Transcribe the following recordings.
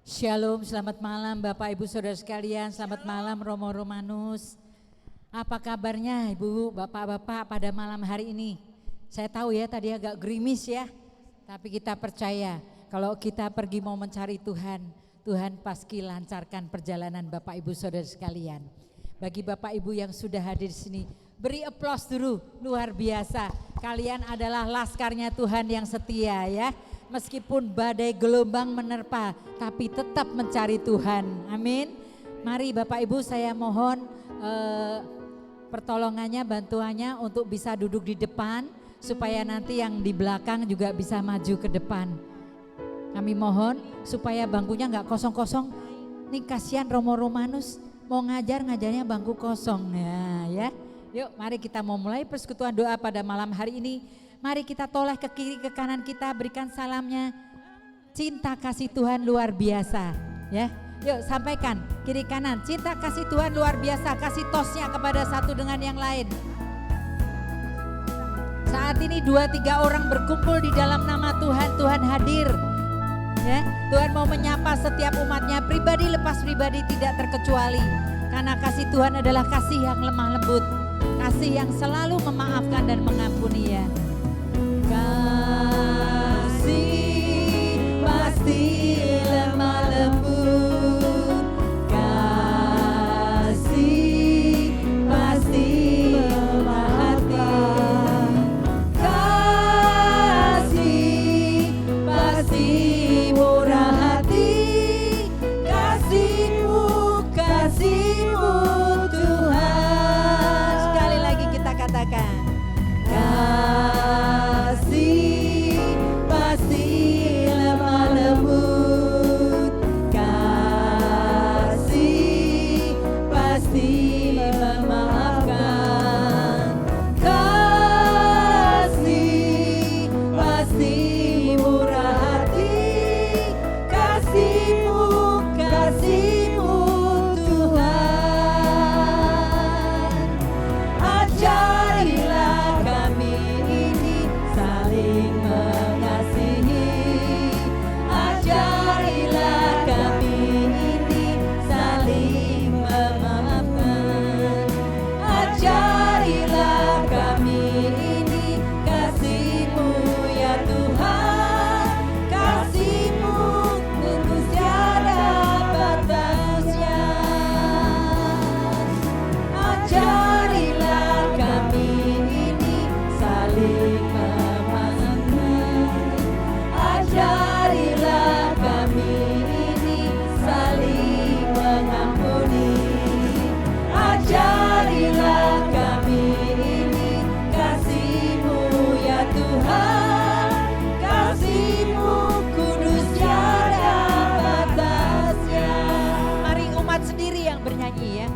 Shalom, selamat malam Bapak Ibu Saudara sekalian, selamat malam Romo Romanus. Apa kabarnya Ibu, Bapak-Bapak pada malam hari ini? Saya tahu ya tadi agak gerimis ya, tapi kita percaya kalau kita pergi mau mencari Tuhan, Tuhan pasti lancarkan perjalanan Bapak Ibu Saudara sekalian. Bagi Bapak Ibu yang sudah hadir di sini, beri aplaus dulu, luar biasa. Kalian adalah laskarnya Tuhan yang setia ya. Meskipun badai gelombang menerpa, tapi tetap mencari Tuhan. Amin. Mari Bapak Ibu saya mohon pertolongannya, bantuannya untuk bisa duduk di depan. Supaya nanti yang di belakang juga bisa maju ke depan. Kami mohon supaya bangkunya gak kosong-kosong. Nih kasihan Romo Romanus mau ngajarnya bangku kosong. Ya. Yuk mari kita mau mulai persekutuan doa pada malam hari ini. Mari kita toleh ke kiri ke kanan kita, berikan salamnya. Cinta kasih Tuhan luar biasa ya. Yuk sampaikan kiri kanan, cinta kasih Tuhan luar biasa. Kasih tosnya kepada satu dengan yang lain. Saat ini 2-3 orang berkumpul di dalam nama Tuhan, Tuhan hadir ya. Tuhan mau menyapa setiap umatnya, pribadi lepas pribadi tidak terkecuali. Karena kasih Tuhan adalah kasih yang lemah lembut, kasih yang selalu memaafkan dan mengampuni ya. Kasih pasti lemah lembut, kasih pasti murah hati, kasih pasti murah hati, kasihmu Tuhan. Sekali lagi kita katakan, kasih pasti lemah lembut, kasih pasti memaafkan, kasih pasti murah hati, kasihmu Tuhan. Ajarilah kami ini saling mengasihi, ajarilah kami ini saling memaafkan, ajarilah kami ini kasih-Mu ya Tuhan, kasih-Mu tulus tiada batasnya. Ajarilah kami ini saling memaafkan, ajarilah kami ini saling mengampuni, ajarilah kami ini kasih-Mu ya Tuhan, kasih-Mu kudus tiada batasnya. Mari umat sendiri yang bernyanyi ya.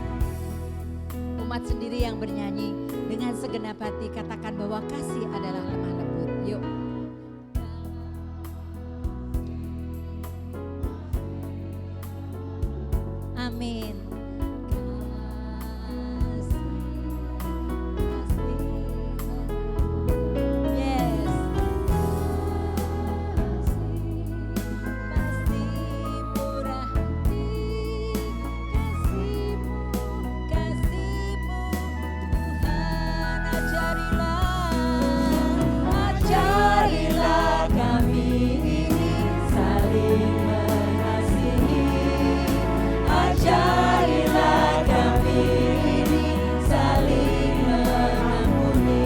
Umat sendiri yang bernyanyi dengan segenap hati katakan bahwa kasih adalah lemah lembut. Yuk. Amin. Yes. Pasti murah hati, kasih-Mu Tuhan. Ajarilah kami ini saling mengasihi, ajarilah kami ini saling mengampuni,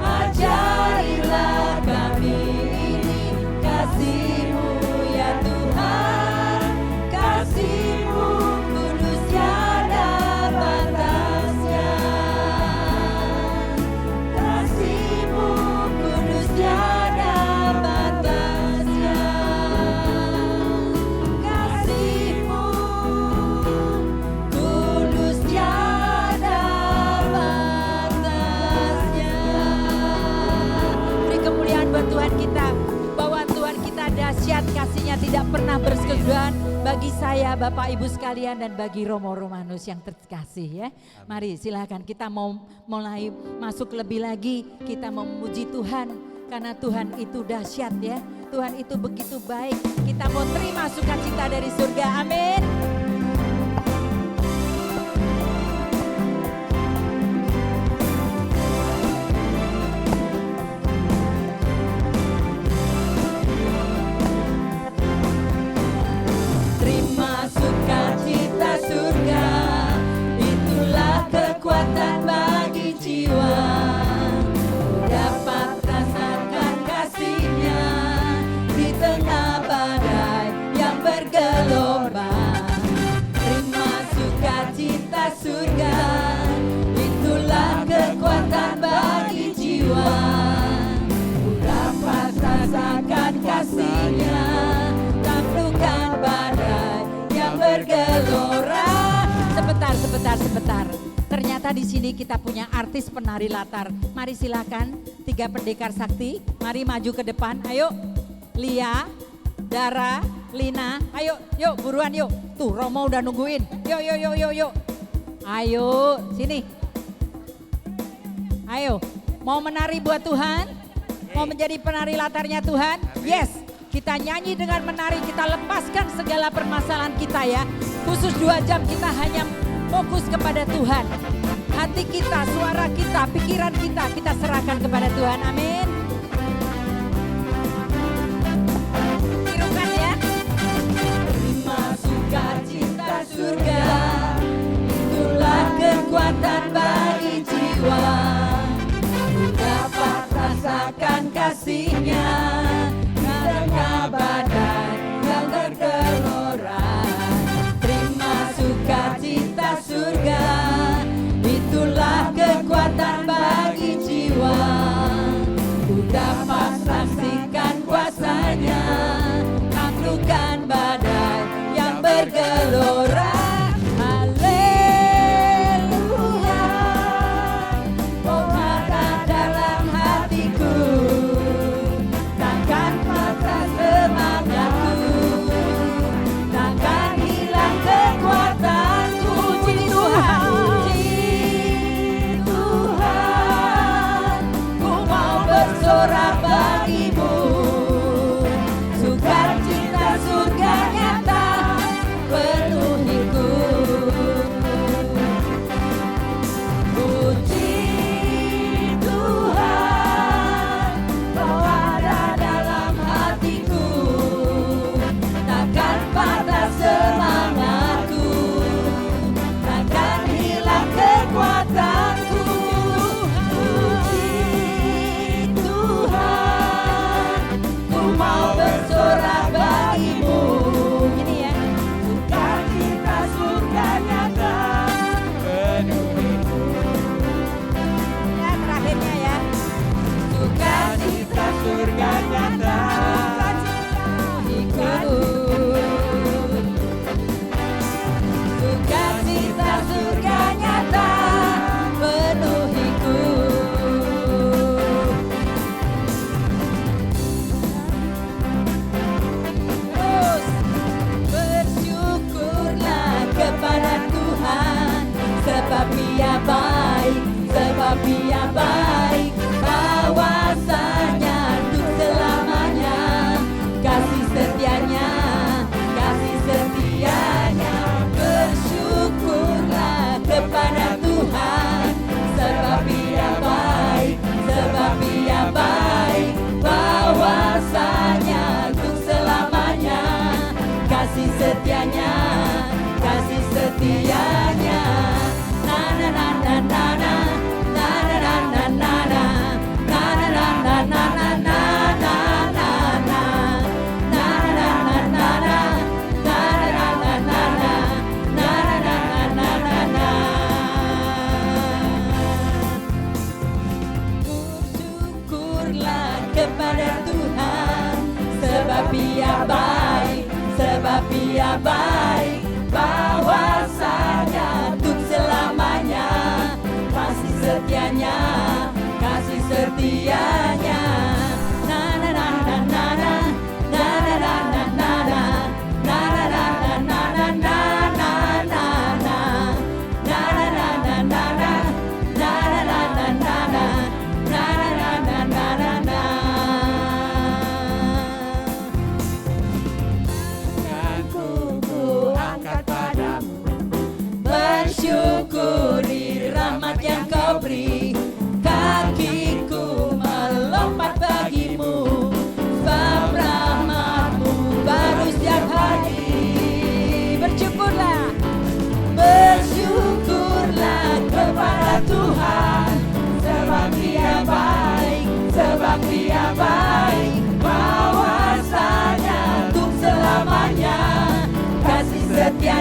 ajarilah kami ini kasih-Mu ya Tuhan, kasih-Mu kudus tiada batasnya, kasih-Mu kudus tiada batasnya, kasih-Mu kudus tiada batasnya. Beri kemuliaan buat Tuhan kita, bahwa Tuhan kita dahsyat, kasih-Nya tidak pernah berkesudahan bagi saya, Bapak Ibu sekalian, dan bagi Romo Romanus yang terkasih ya. Mari silakan kita mau mulai masuk lebih lagi, kita memuji Tuhan. Karena Tuhan itu dahsyat ya. Tuhan itu begitu baik. Kita mau terima sukacita dari surga. Amin. Terima sukacita surga, itulah kekuatan bagi jiwa. Dapat rasakan kasih-Nya di tengah badai yang bergelombang. Terima sukacita surga, itulah kekuatan bagi jiwa. Dapat rasakan kasih-Nya, taklukkan badai yang bergelora. Sebentar. Ternyata di sini kita punya artis penari latar. Mari silakan 3 pendekar sakti. Mari maju ke depan. Ayo, Lia, Dara, Lina. Ayo, yuk buruan yuk. Tuh Romo udah nungguin. Yuk. Ayo, sini. Ayo, mau menari buat Tuhan? Mau menjadi penari latarnya Tuhan? Yes. Kita nyanyi dengan menari, kita lepaskan segala permasalahan kita ya. Khusus 2 jam kita hanya fokus kepada Tuhan. Hati kita, suara kita, pikiran kita serahkan kepada Tuhan. Amin. Tirukan ya. Terima sukacita surga, itulah kekuatan bagi jiwa. Dapat rasakan kasih-Nya tengah badai yang bergelora. Terima sukacita surga, itulah kekuatan bagi jiwa. Ku dapat saksikan kuasa-Nya, taklukkan badai yang bergelora. Dia baik, kawasannya untuk selamanya. Kasih setianya, bersyukurlah kepada Tuhan. Sebab Dia baik, kawasannya untuk selamanya. Kasih setianya, na na na na na na. Sebab Dia baik, bahwasanya untuk selamanya. Kasih setianya, na na na na na na, na na na na na na, na na na na na na na na na, na na na na na na, na na na na na na, na na na na na na.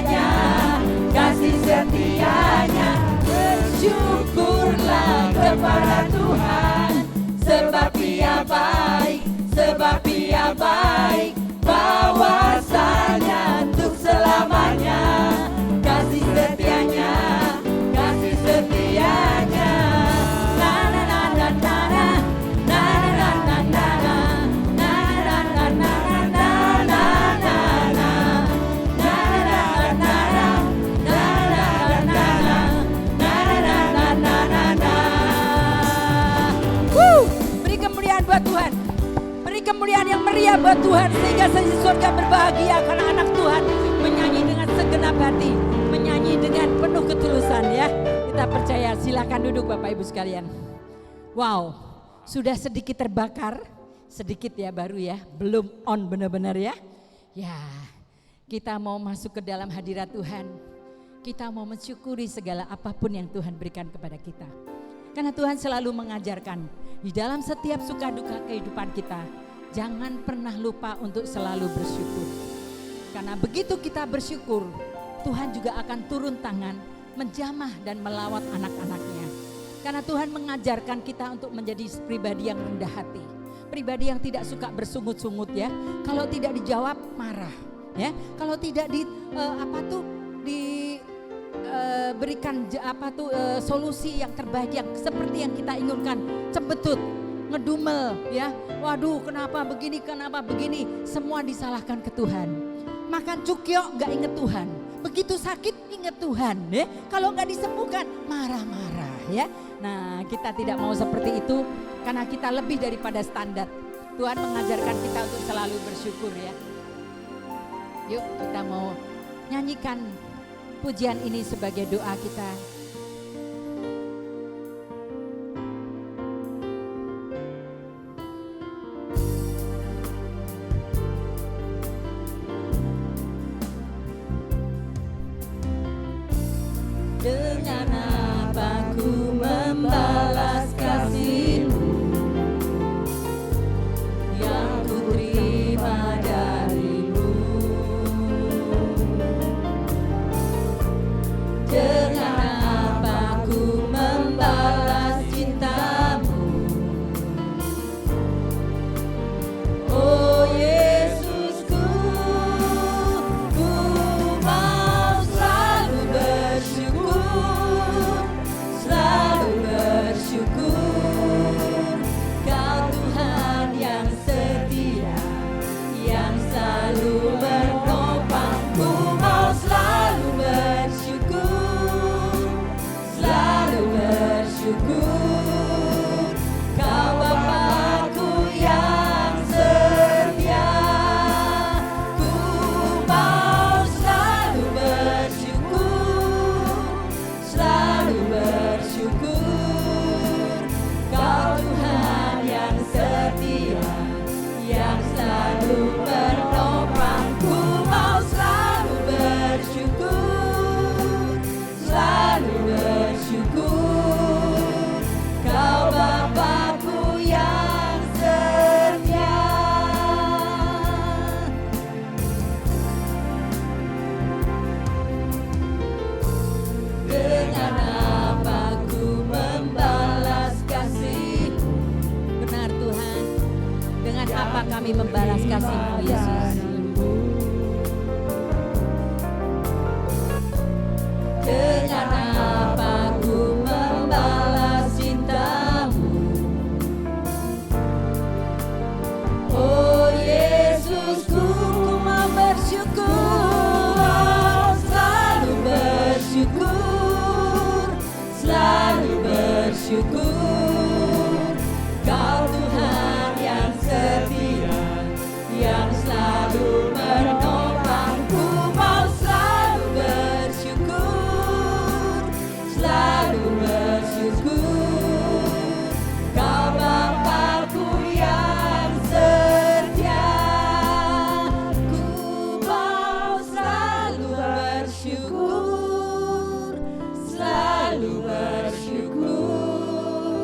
setianya, kasih setianya. Bersyukurlah kepada Tuhan, sebab Ia baik, sebab Ia baik, bahwasanya untuk selamanya. Kasih setianya, kasih setianya. Na na na na na na, na na na na na, na na na na na na, na na na, na na na na, na na na na. Beri kemuliaan buat Tuhan. Beri kemuliaan yang meriah buat Tuhan, sehingga seisi surga berbahagia karena anak Tuhan menyanyi dengan segenap hati, menyanyi dengan penuh ketulusan ya. Kita percaya, silakan duduk Bapak Ibu sekalian. Wow, sudah sedikit terbakar, sedikit ya baru ya, belum on benar-benar ya. Ya, kita mau masuk ke dalam hadirat Tuhan. Kita mau mensyukuri segala apapun yang Tuhan berikan kepada kita. Karena Tuhan selalu mengajarkan di dalam setiap suka duka kehidupan kita, jangan pernah lupa untuk selalu bersyukur. Karena begitu kita bersyukur, Tuhan juga akan turun tangan menjamah dan melawat anak-anaknya. Karena Tuhan mengajarkan kita untuk menjadi pribadi yang rendah hati, pribadi yang tidak suka bersungut-sungut ya. Kalau tidak dijawab marah ya. Kalau tidak berikan solusi yang terbaik yang seperti yang kita inginkan, cembetut, ngedumel ya. Waduh, kenapa begini, semua disalahkan ke Tuhan. Makan cukyok gak inget Tuhan, begitu sakit inget Tuhan ya. Kalau gak disembuhkan marah-marah ya. Nah, kita tidak mau seperti itu karena kita lebih daripada standar. Tuhan mengajarkan kita untuk selalu bersyukur ya. Yuk kita mau nyanyikan pujian ini sebagai doa kita. Dengan apa ku membalas kasih-Mu yang ku terima dari-Mu. Dengan apa ku membalas cinta-Mu. Oh Yesusku, ku mau selalu bersyukur, selalu bersyukur. Kau Tuhan yang setia, yang selalu menopang. Ku mau selalu bersyukur, selalu bersyukur. Kau Bapa-Ku yang setia. Ku mau selalu bersyukur, selalu bersyukur. Kau Tuhan yang setia, yang selalu menopang. Ku mau selalu bersyukur, selalu bersyukur. Kau Bapa-Ku yang setia. Dengan apa ku membalas kasih-Mu. Benar Tuhan, dengan apa kami membalas kasih-Mu Yesus. Dengan apa ku membalas cinta-Mu. Oh Yesusku, ku mau bersyukur, selalu bersyukur, selalu bersyukur. Kau Tuhan yang setia, yang selalu menopang. Ku mau selalu bersyukur, selalu bersyukur. Kau Bapa-Ku yang setia. Ku mau selalu bersyukur, selalu bersyukur.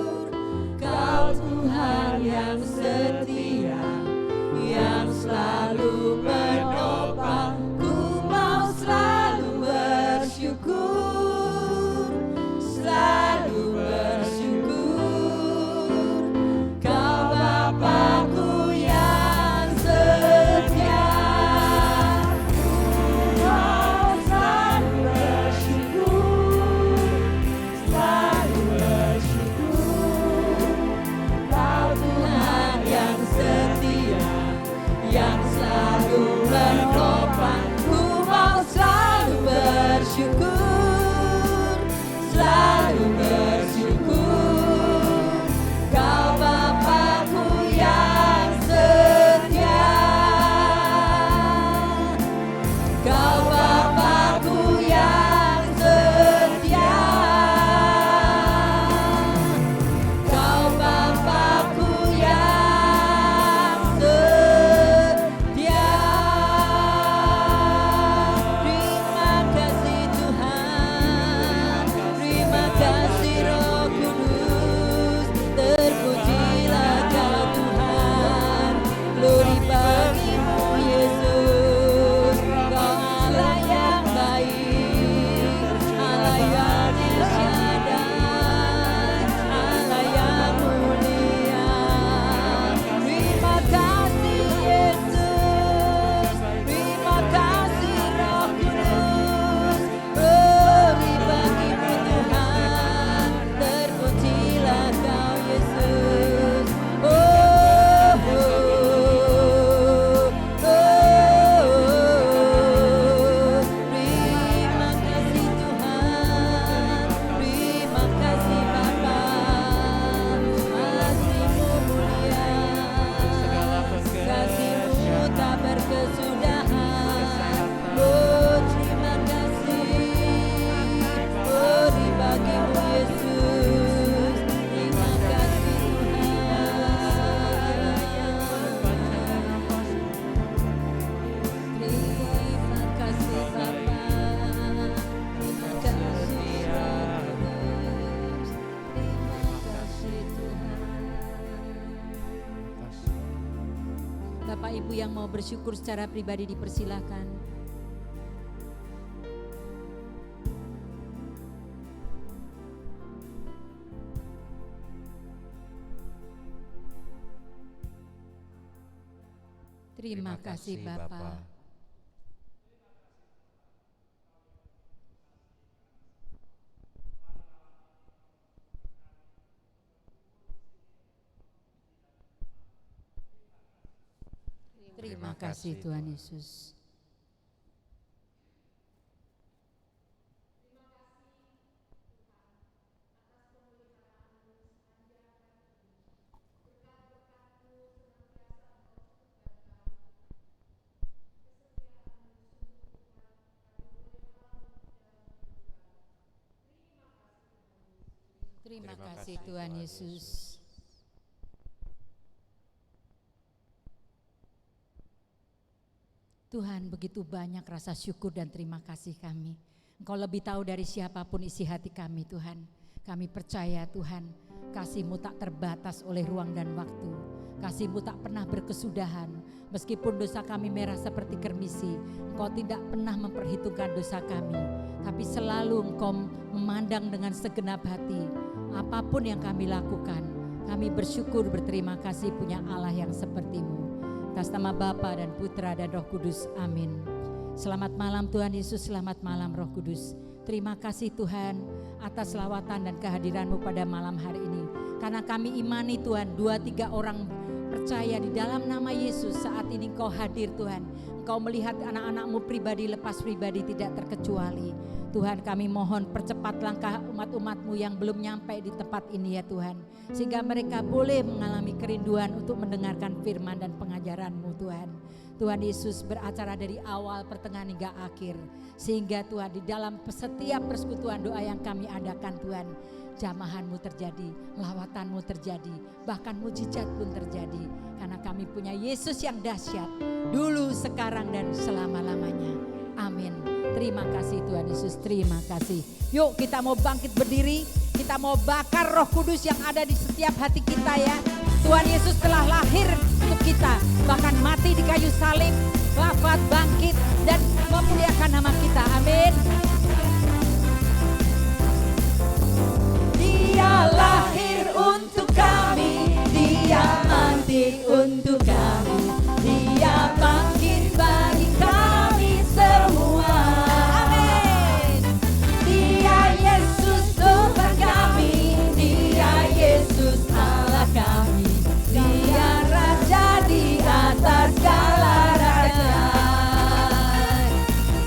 yang mau bersyukur secara pribadi dipersilakan. Terima kasih Bapa. Terima kasih Tuhan Yesus. Terima kasih Tuhan Yesus. Tuhan, begitu banyak rasa syukur dan terima kasih kami. Engkau lebih tahu dari siapapun isi hati kami Tuhan. Kami percaya Tuhan, kasih-Mu tak terbatas oleh ruang dan waktu. Kasih-Mu tak pernah berkesudahan. Meskipun dosa kami merah seperti kermisi, Engkau tidak pernah memperhitungkan dosa kami. Tapi selalu Engkau memandang dengan segenap hati. Apapun yang kami lakukan, kami bersyukur berterima kasih punya Allah yang seperti-Mu. Atas nama Bapa dan Putra dan Roh Kudus, amin. Selamat malam Tuhan Yesus, selamat malam Roh Kudus. Terima kasih Tuhan atas lawatan dan kehadiran-Mu pada malam hari ini. Karena kami imani Tuhan, 2-3 orang percaya di dalam nama Yesus saat ini Engkau hadir Tuhan. Engkau melihat anak-anak-Mu pribadi lepas pribadi tidak terkecuali. Tuhan, kami mohon percepat langkah umat-umat-Mu yang belum nyampe di tempat ini ya Tuhan. Sehingga mereka boleh mengalami kerinduan untuk mendengarkan firman dan pengajaran-Mu Tuhan. Tuhan Yesus beracara dari awal, pertengahan hingga akhir. Sehingga Tuhan di dalam setiap persekutuan doa yang kami adakan Tuhan, jamahan-Mu terjadi, lawatan-Mu terjadi, bahkan mujizat pun terjadi. Karena kami punya Yesus yang dahsyat, dulu, sekarang, dan selama-lamanya. Amin. Terima kasih Tuhan Yesus, terima kasih. Yuk kita mau bangkit berdiri, kita mau bakar Roh Kudus yang ada di setiap hati kita ya. Tuhan Yesus telah lahir untuk kita, bahkan mati di kayu salib, wafat, bangkit, dan memuliakan nama kita. Amin. Dia lahir untuk kami, Dia mati untuk kami, Dia bangkit bagi kami semua. Amin. Dia Yesus Tuhan kami, Dia Yesus Allah kami, Dia Raja di atas segala raja.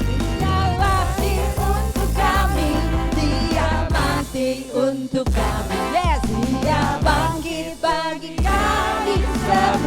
Dia lahir untuk kami, Dia mati untuk kami, yes. Dia bangkit bagi kami semua.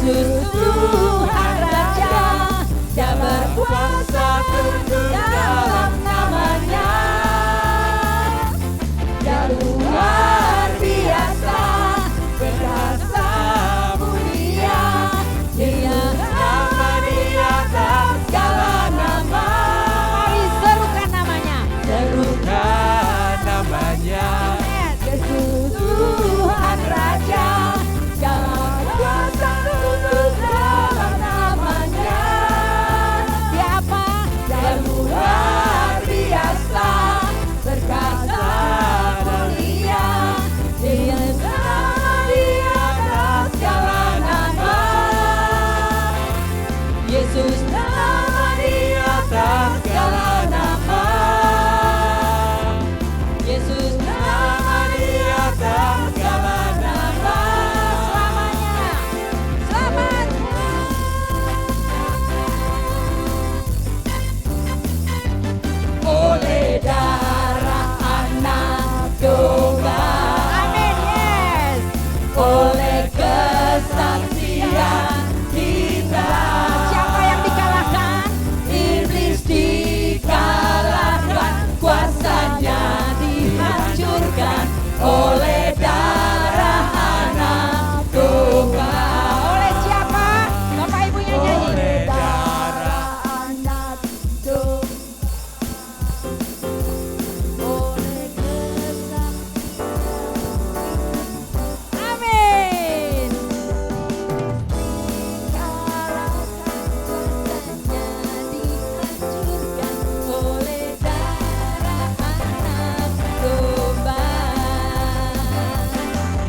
Yesus Tuhan Raja, Dia berkuasa tunduk dalam namanya. Dia luar biasa, perkasa mulia, Dia nama di atas segala nama. Mari serukan namanya, Serukan namanya. Yesus Tuhan Raja, Dia berkuasa tunduk dalam namanya. Siapa? Dia luar biasa, perkasa mulia, Dia nama di atas segala nama. Yesus nama di atas segala nama. Yesus nama di atas segala nama. Selamanya, selamanya. Oleh darah anak domba, amin, yes. Oleh kesaksian kita. Siapa yang dikalahkan? Iblis dikalahkan, kuasanya dihancurkan oleh darah anak domba. Oleh siapa? Bapak Ibunya nyanyi. Oleh darah anak domba. Oleh kesaksian. Amin. Dihancurkan oleh darah anak domba.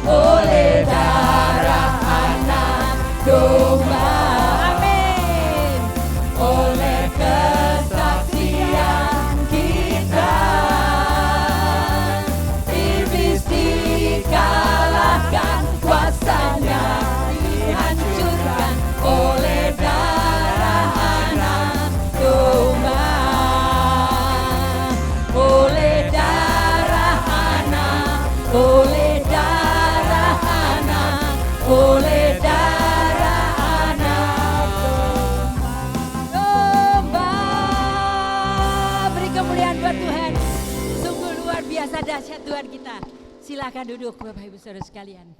Oleh darah anak domba. Amin. Oleh kesaksian kita, iblis dikalahkan, kuasanya dihancurkan oleh darah anak domba. Oleh darah anak, oleh darah anak, oleh darah anak domba. Beri kemuliaan buat Tuhan. Sungguh luar biasa dahsyat Tuhan kita. Silakan duduk Bapak Ibu Saudara sekalian.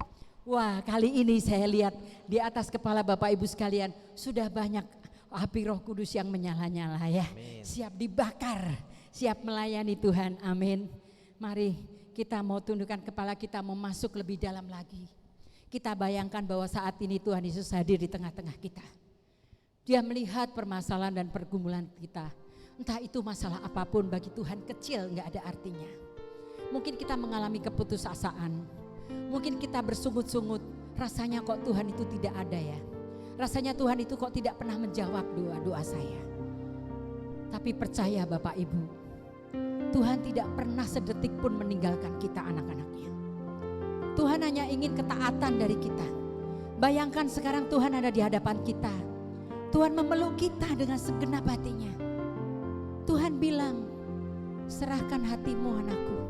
Wah, kali ini saya lihat di atas kepala Bapak Ibu sekalian sudah banyak api Roh Kudus yang menyala-nyala ya. Amin. Siap dibakar, siap melayani Tuhan. Amin. Mari kita mau tundukkan kepala kita, mau masuk lebih dalam lagi. Kita bayangkan bahwa saat ini Tuhan Yesus hadir di tengah-tengah kita. Dia melihat permasalahan dan pergumulan kita. Entah itu masalah apapun, bagi Tuhan kecil, gak ada artinya. Mungkin kita mengalami keputusasaan. Mungkin kita bersungut-sungut, rasanya kok Tuhan itu tidak ada ya. Rasanya Tuhan itu kok tidak pernah menjawab doa-doa saya. Tapi percaya Bapak Ibu, Tuhan tidak pernah sedetik pun meninggalkan kita anak-anaknya. Tuhan hanya ingin ketaatan dari kita. Bayangkan sekarang Tuhan ada di hadapan kita. Tuhan memeluk kita dengan segenap hatinya. Tuhan bilang, serahkan hatimu anakku.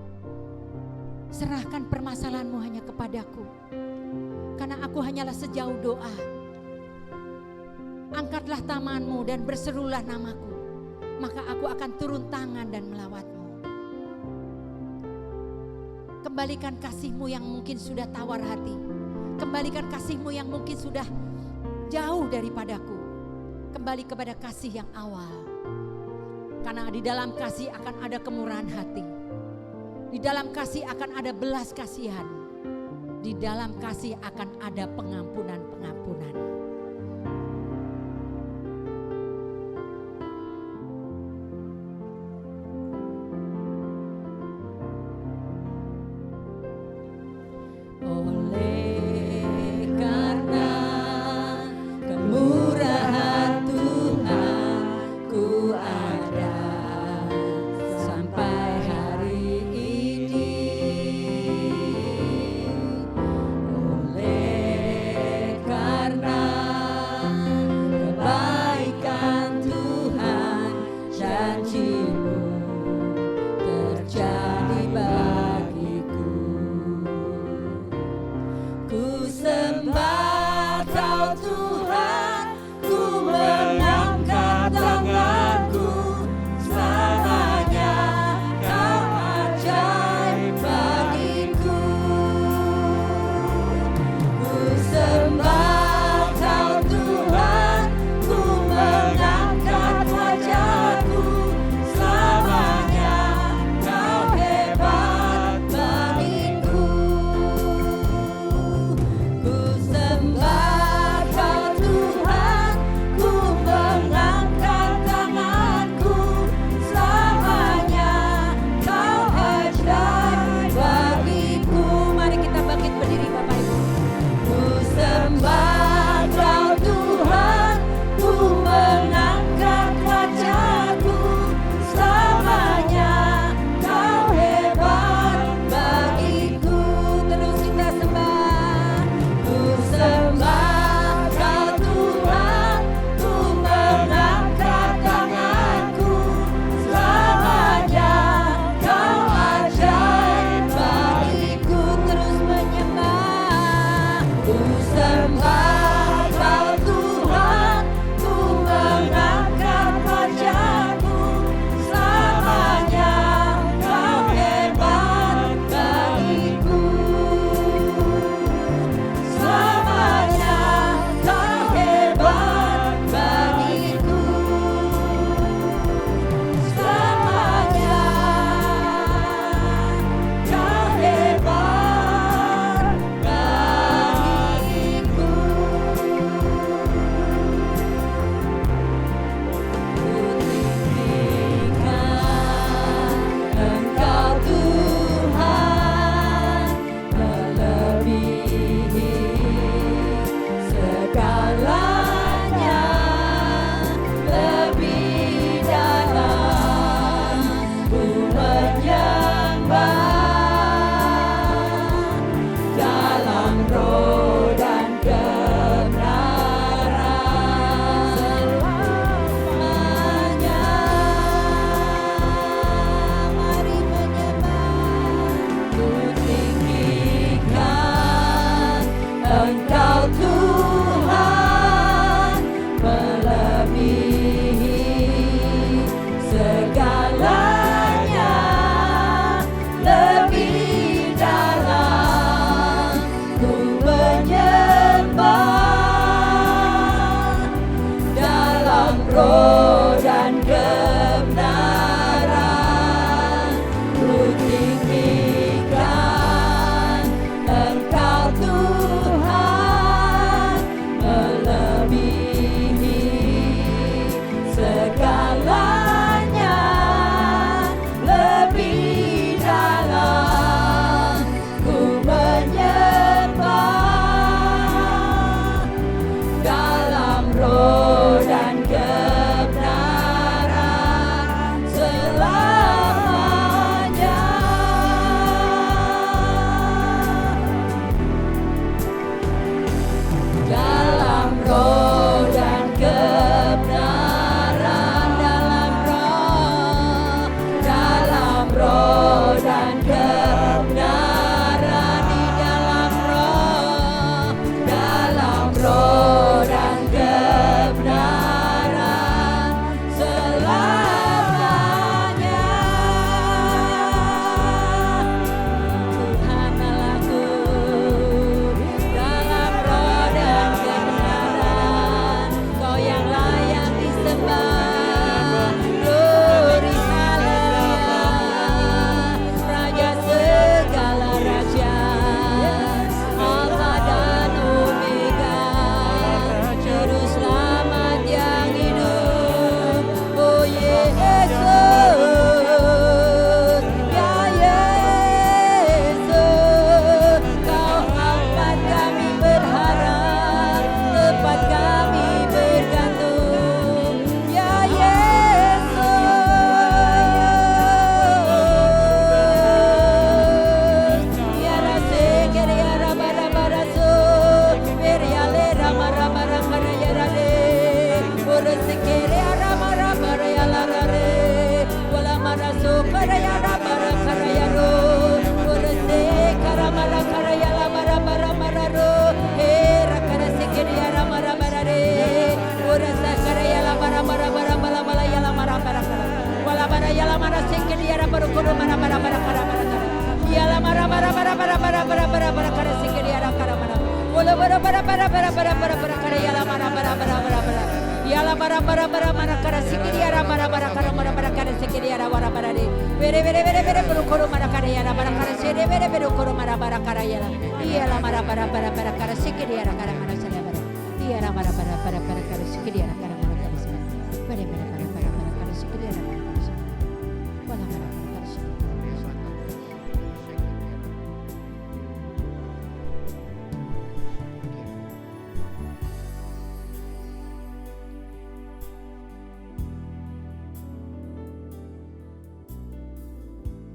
Serahkan permasalahanmu hanya kepadaku. Karena aku hanyalah sejauh doa. Angkatlah tanganmu dan berserulah namaku. Maka aku akan turun tangan dan melawatmu. Kembalikan kasihmu yang mungkin sudah tawar hati. Kembalikan kasihmu yang mungkin sudah jauh daripadaku. Kembali kepada kasih yang awal. Karena di dalam kasih akan ada kemurahan hati. Di dalam kasih akan ada belas kasihan. Di dalam kasih akan ada pengampunan-pengampunan. Karena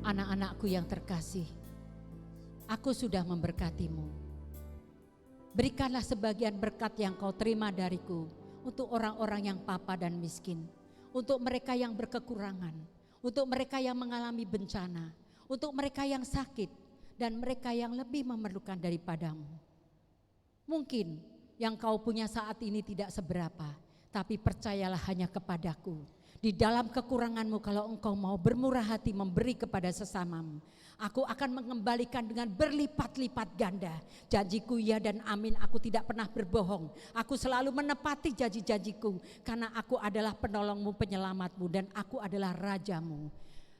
Anak-anakku yang terkasih, aku sudah memberkatimu. Berikanlah sebagian berkat yang kau terima dariku untuk orang-orang yang papa dan miskin, untuk mereka yang berkekurangan, untuk mereka yang mengalami bencana, untuk mereka yang sakit, dan mereka yang lebih memerlukan daripadamu. Mungkin yang kau punya saat ini tidak seberapa, tapi percayalah hanya kepadaku. Di dalam kekuranganmu kalau engkau mau bermurah hati memberi kepada sesamamu, aku akan mengembalikan dengan berlipat-lipat ganda. Janjiku ya dan amin, aku tidak pernah berbohong. Aku selalu menepati janji-janjiku karena aku adalah penolongmu, penyelamatmu, dan aku adalah rajamu.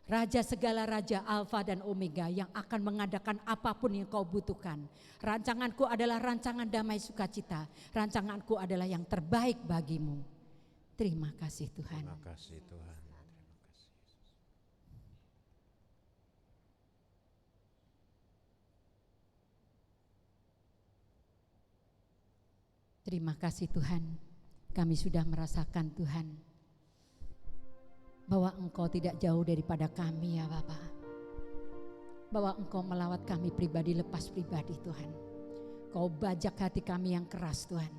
Raja segala raja, Alfa dan Omega, yang akan mengadakan apapun yang kau butuhkan. Rancanganku adalah rancangan damai sukacita. Rancanganku adalah yang terbaik bagimu. Terima kasih Tuhan. Terima kasih Tuhan. Terima kasih Tuhan. Kami sudah merasakan Tuhan bahwa Engkau tidak jauh daripada kami ya Bapa. Bahwa Engkau melawat kami pribadi lepas pribadi Tuhan. Kau bajak hati kami yang keras Tuhan.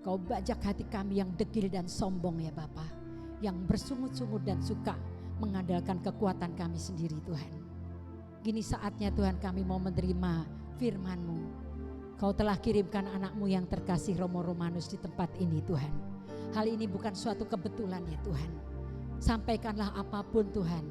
Kau bajak hati kami yang degil dan sombong ya Bapa, yang bersungut-sungut dan suka mengandalkan kekuatan kami sendiri Tuhan. Gini saatnya Tuhan kami mau menerima firman-Mu. Kau telah kirimkan anak-Mu yang terkasih Romo Romanus di tempat ini Tuhan. Hal ini bukan suatu kebetulan ya Tuhan. Sampaikanlah apapun Tuhan,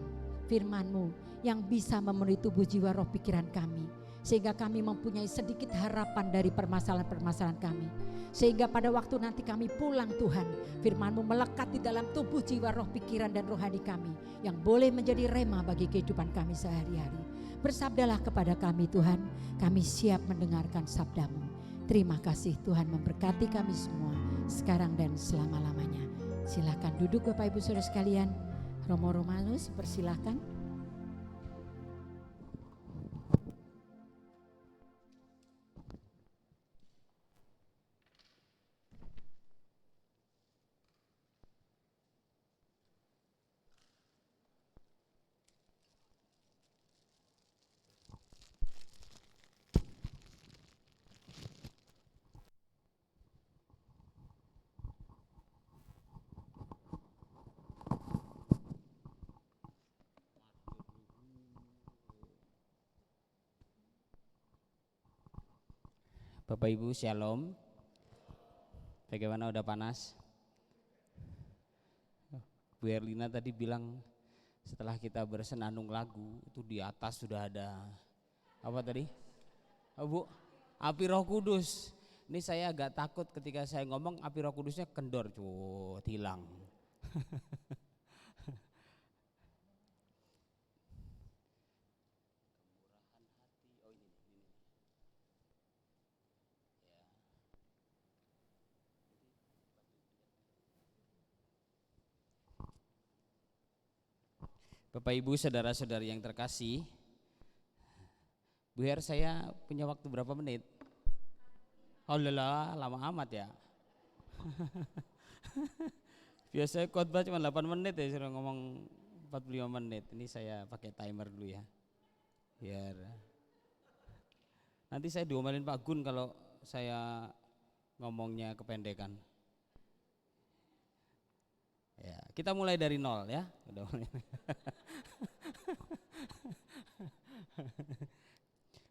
firman-Mu yang bisa memenuhi tubuh jiwa roh pikiran kami. Sehingga kami mempunyai sedikit harapan dari permasalahan-permasalahan kami. Sehingga pada waktu nanti kami pulang Tuhan, firman-Mu melekat di dalam tubuh jiwa roh pikiran dan rohani kami. Yang boleh menjadi rema bagi kehidupan kami sehari-hari. Bersabdalah kepada kami Tuhan, kami siap mendengarkan sabda-Mu. Terima kasih Tuhan, memberkati kami semua sekarang dan selama-lamanya. Silakan duduk Bapak Ibu Saudara sekalian. Romo Romanus persilakan. Bapak Ibu Shalom. Bagaimana, udah panas? Bu Erlina tadi bilang setelah kita bersenandung lagu itu di atas sudah ada apa tadi? Oh, Bu, api Roh Kudus. Ini saya agak takut ketika saya ngomong api Roh Kudusnya kendor, hilang. Bapak Ibu saudara-saudari yang terkasih, Bu Her, saya punya waktu berapa menit? Oh lelah, lama amat ya. Biasanya khotbah cuma 8 menit ya, suruh ngomong 45 menit. Ini saya pakai timer dulu ya. Biar nanti saya diomelin Pak Gun kalau saya ngomongnya kependekan. Ya, kita mulai dari nol ya.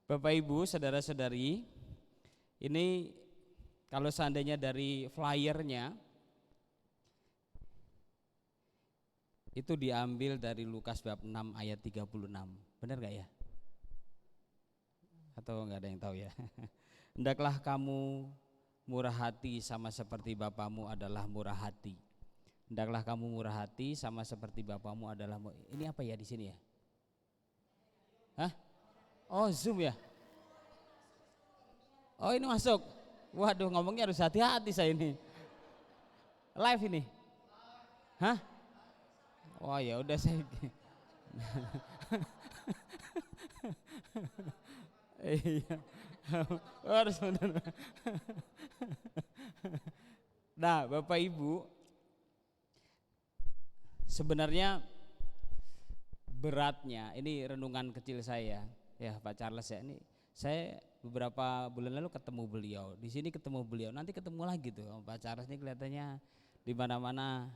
Bapak Ibu, saudara-saudari, ini kalau seandainya dari flyernya itu diambil dari Lukas bab 6 ayat 36. Benar gak ya? Atau enggak ada yang tahu ya? Hendaklah kamu murah hati sama seperti Bapamu adalah murah hati. Hendaklah kamu murah hati sama seperti Bapamu adalah. Ini apa ya di sini ya? Hah? Oh, Zoom ya? Oh, ini masuk. Waduh, ngomongnya harus hati-hati saya ini. Live ini. Hah? Oh ya udah saya. Iya. Harus benar. Nah, Bapak Ibu, sebenarnya beratnya ini renungan kecil saya ya Pak Charles ya, ini saya beberapa bulan lalu ketemu beliau di sini, ketemu beliau, nanti ketemu lagi tuh Pak Charles. Ini kelihatannya di mana-mana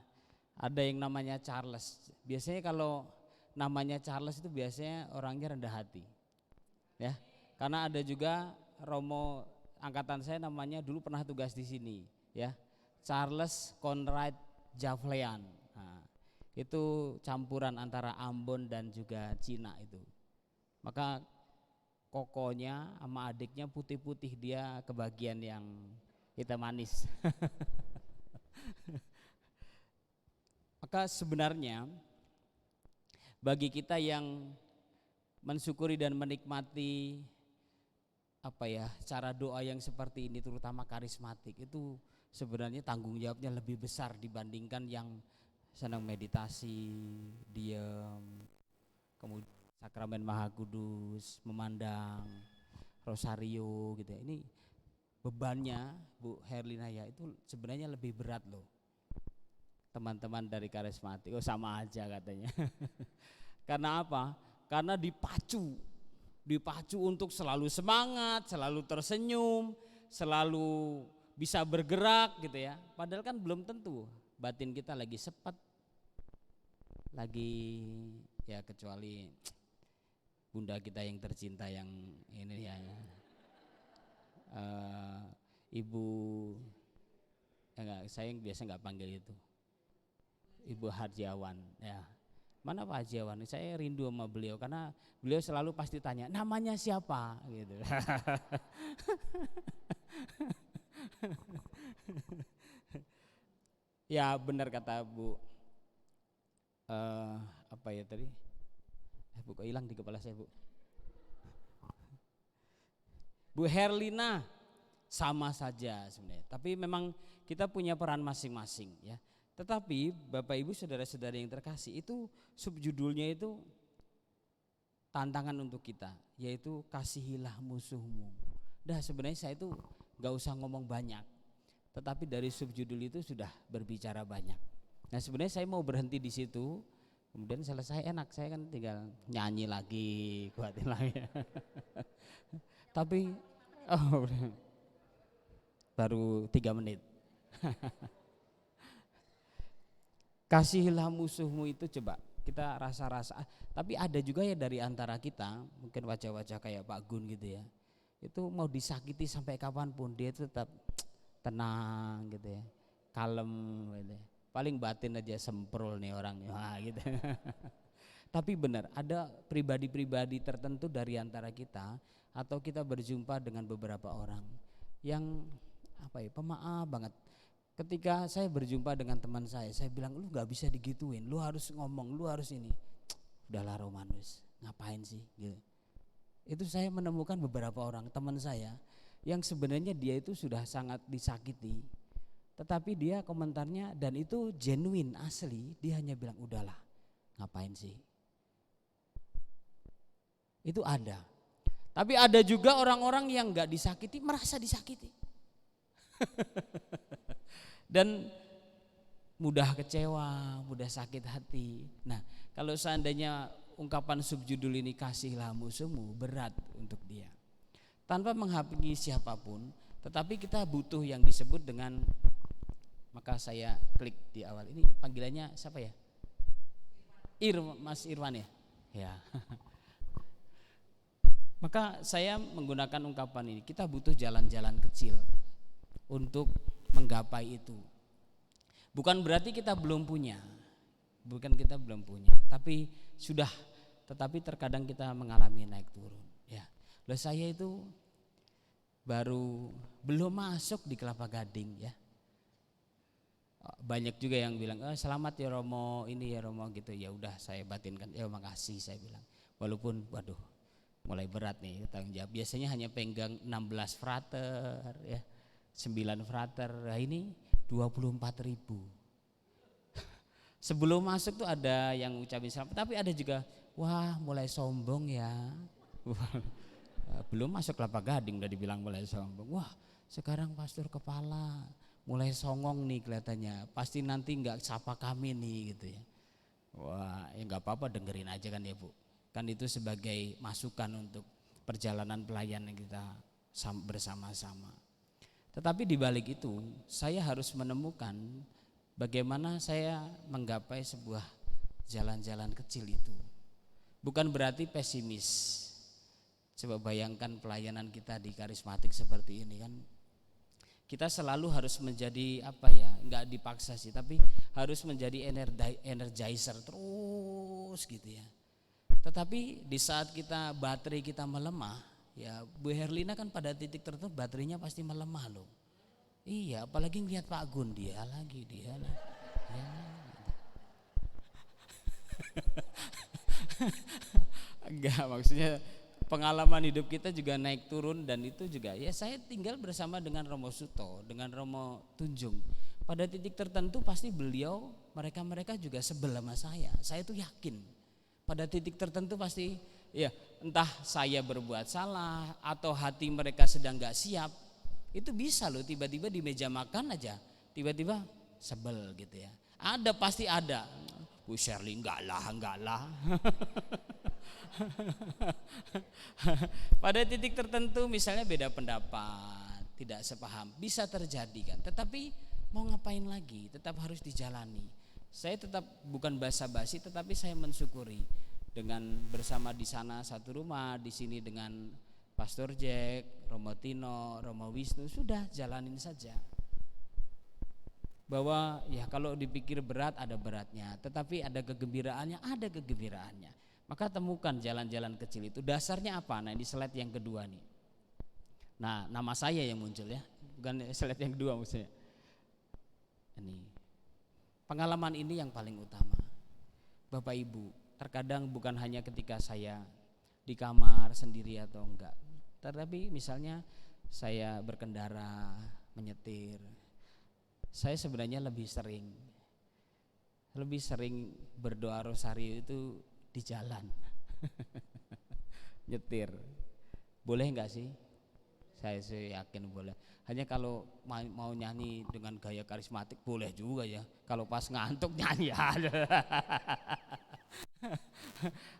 ada yang namanya Charles. Biasanya kalau namanya Charles itu biasanya orangnya rendah hati ya, karena ada juga Romo angkatan saya namanya dulu pernah tugas di sini ya, Charles Conrad Javlean. Nah, itu campuran antara Ambon dan juga Cina itu. Maka kokonya sama adiknya putih-putih, dia kebagian yang hitam manis. Maka sebenarnya bagi kita yang mensyukuri dan menikmati cara doa yang seperti ini, terutama karismatik, itu sebenarnya tanggung jawabnya lebih besar dibandingkan yang senang meditasi, diam, kemudian sakramen Maha Kudus, memandang rosario gitu ya. Ini bebannya Bu Herlina ya, itu sebenarnya lebih berat loh. Teman-teman dari karismatik, sama aja katanya. Karena apa? Karena dipacu untuk selalu semangat, selalu tersenyum, selalu bisa bergerak gitu ya. Padahal kan belum tentu batin kita lagi sepet, lagi ya, kecuali bunda kita yang tercinta yang ini ya, ibu saya biasa nggak panggil itu, Ibu Harjiawan ya. Mana Pak Harjiawan? Saya rindu sama beliau karena beliau selalu pasti tanya namanya siapa gitu. Ya benar kata Bu apa ya tadi? Bu kok hilang di kepala saya Bu. Bu Herlina sama saja sebenarnya. Tapi memang kita punya peran masing-masing ya. Tetapi Bapak Ibu saudara-saudari yang terkasih, itu subjudulnya itu tantangan untuk kita, yaitu kasihilah musuhmu. Dah sebenarnya saya itu gak usah ngomong banyak, tetapi dari subjudul itu sudah berbicara banyak. Nah sebenarnya saya mau berhenti di situ, kemudian selesai enak, saya kan tinggal nyanyi lagi, kuatin lagi. Tapi baru 3 menit. Kasihilah musuhmu itu coba kita rasa-rasa. Tapi ada juga ya dari antara kita, mungkin wajah-wajah kayak Pak Gun gitu ya, itu mau disakiti sampai kapanpun dia tetap tenang gitu ya, kalem gitu ya. Paling batin aja semprol nih orangnya gitu. Tapi benar ada pribadi-pribadi tertentu dari antara kita, atau kita berjumpa dengan beberapa orang yang pemaaf banget. Ketika saya berjumpa dengan teman saya bilang, lu gak bisa digituin, lu harus ngomong, lu harus ini. Udahlah Romanus, ngapain sih gitu. Itu saya menemukan beberapa orang teman saya yang sebenarnya dia itu sudah sangat disakiti, tetapi dia komentarnya, dan itu genuine, asli, dia hanya bilang udahlah ngapain sih. Itu ada. Tapi ada juga orang-orang yang gak disakiti merasa disakiti. Dan mudah kecewa, mudah sakit hati. Nah kalau seandainya ungkapan subjudul ini kasihilah musuhmu, berat untuk dia. Tanpa menghakimi siapapun, tetapi kita butuh yang disebut dengan, maka saya klik di awal ini, panggilannya siapa ya? Mas Irwan ya? Ya. Maka saya menggunakan ungkapan ini, kita butuh jalan-jalan kecil untuk menggapai itu. Bukan berarti kita belum punya, tapi sudah, tetapi terkadang kita mengalami naik turun. Ya, loh saya itu baru belum masuk di Kelapa Gading ya. Banyak juga yang bilang, selamat ya Romo, ini ya Romo gitu. Ya udah saya batinkan, ya makasih saya bilang. Walaupun waduh mulai berat nih tanggung jawab. Biasanya hanya pegang 16 frater ya. 9 frater, nah ini 24.000. Sebelum masuk tuh ada yang ucapin selamat, tapi ada juga wah mulai sombong ya. Belum masuk Kelapa Gading udah dibilang mulai sombong. Wah sekarang pastor kepala mulai songong nih kelihatannya, pasti nanti nggak sapa kami nih gitu ya. Wah ya nggak apa-apa, dengerin aja kan ya Bu. Kan itu sebagai masukan untuk perjalanan pelayanan kita bersama-sama. Tetapi di balik itu saya harus menemukan bagaimana saya menggapai sebuah jalan-jalan kecil itu. Bukan berarti pesimis. Coba bayangkan pelayanan kita di karismatik seperti ini kan. Kita selalu harus menjadi apa ya, enggak dipaksa sih, tapi harus menjadi energizer terus gitu ya. Tetapi di saat baterai kita melemah, ya Bu Herlina kan pada titik tertentu baterainya pasti melemah loh. Iya, apalagi ngeliat Pak Gun, dia lagi. Ya. Enggak, maksudnya pengalaman hidup kita juga naik turun, dan itu juga ya saya tinggal bersama dengan Romo Suto, dengan Romo Tunjung. Pada titik tertentu pasti mereka juga sebel sama saya. Saya tuh yakin pada titik tertentu pasti ya, entah saya berbuat salah atau hati mereka sedang gak siap. Itu bisa loh, tiba-tiba di meja makan aja tiba-tiba sebel gitu ya. Pasti ada. Bu Shirley enggak lah. Pada titik tertentu misalnya beda pendapat, tidak sepaham, bisa terjadi kan. Tetapi mau ngapain lagi, tetap harus dijalani. Saya tetap bukan basa-basi, tetapi saya mensyukuri dengan bersama di sana satu rumah, di sini dengan Pastor Jack, Romo Tino, Romo Wisnu, sudah jalanin saja. Bahwa ya kalau dipikir berat ada beratnya, tetapi ada kegembiraannya, Maka temukan jalan-jalan kecil itu. Dasarnya apa? Nah, di slide yang kedua nih. Nah, nama saya yang muncul ya, bukan slide yang kedua maksudnya. Ini pengalaman ini yang paling utama. Bapak Ibu, terkadang bukan hanya ketika saya di kamar sendiri atau enggak, tetapi misalnya saya berkendara, menyetir, saya sebenarnya lebih sering berdoa rosario itu di jalan. Nyetir boleh enggak sih? Saya sih yakin boleh. Hanya kalau mau nyanyi dengan gaya karismatik boleh juga ya. Kalau pas ngantuk nyanyi aja.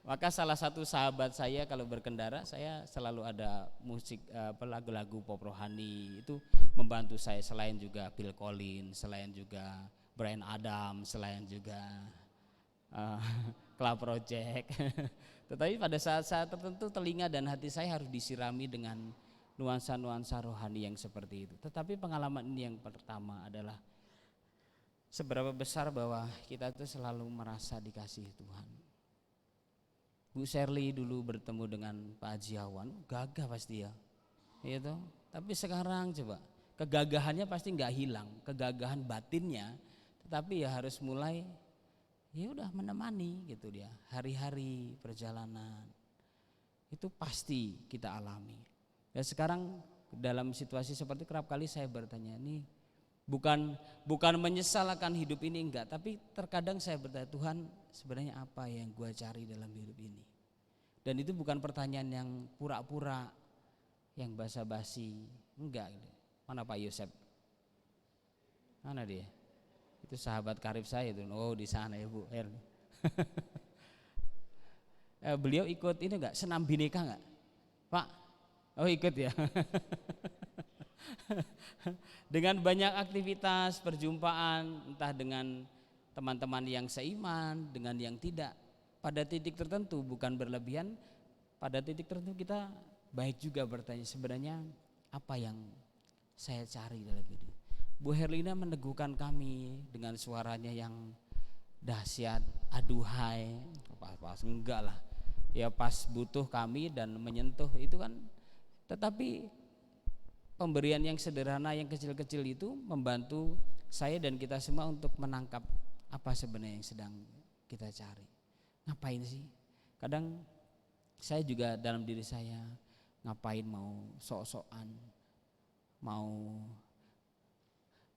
Maka salah satu sahabat saya kalau berkendara, saya selalu ada musik lagu-lagu pop rohani, itu membantu saya, selain juga Phil Collins, selain juga Bryan Adams, selain juga Club Project. Tetapi pada saat-saat tertentu telinga dan hati saya harus disirami dengan nuansa-nuansa rohani yang seperti itu. Tetapi pengalaman ini yang pertama adalah seberapa besar bahwa kita itu selalu merasa dikasihi Tuhan. Bu Shirley dulu bertemu dengan Pak Haji Awan, gagah pasti ya, gitu. Tapi sekarang coba, kegagahannya pasti nggak hilang, kegagahan batinnya, tetapi ya harus mulai, ya udah menemani gitu dia, hari-hari perjalanan itu pasti kita alami. Dan sekarang dalam situasi seperti kerap kali saya bertanya, ini bukan menyesal akan hidup ini, enggak, tapi terkadang saya bertanya, Tuhan sebenarnya apa yang gue cari dalam hidup ini? Dan itu bukan pertanyaan yang pura-pura, yang basa-basi, enggak. Mana Pak Yosep? Mana dia? Itu sahabat karib saya itu. Oh, di sana ya Bu Herli. Beliau ikut ini enggak, senam bineka enggak? Pak? Oh, ikut ya. Dengan banyak aktivitas perjumpaan, entah dengan teman-teman yang seiman, dengan yang tidak, pada titik tertentu bukan berlebihan, pada titik tertentu kita baik juga bertanya, sebenarnya apa yang saya cari dalam hidup. Bu Herlina meneguhkan kami dengan suaranya yang dahsyat, aduhai, pas enggak lah, ya pas butuh kami dan menyentuh itu kan. Tetapi pemberian yang sederhana, yang kecil-kecil itu membantu saya dan kita semua untuk menangkap apa sebenarnya yang sedang kita cari. Ngapain sih? Kadang saya juga dalam diri saya, ngapain mau sok-sokan, mau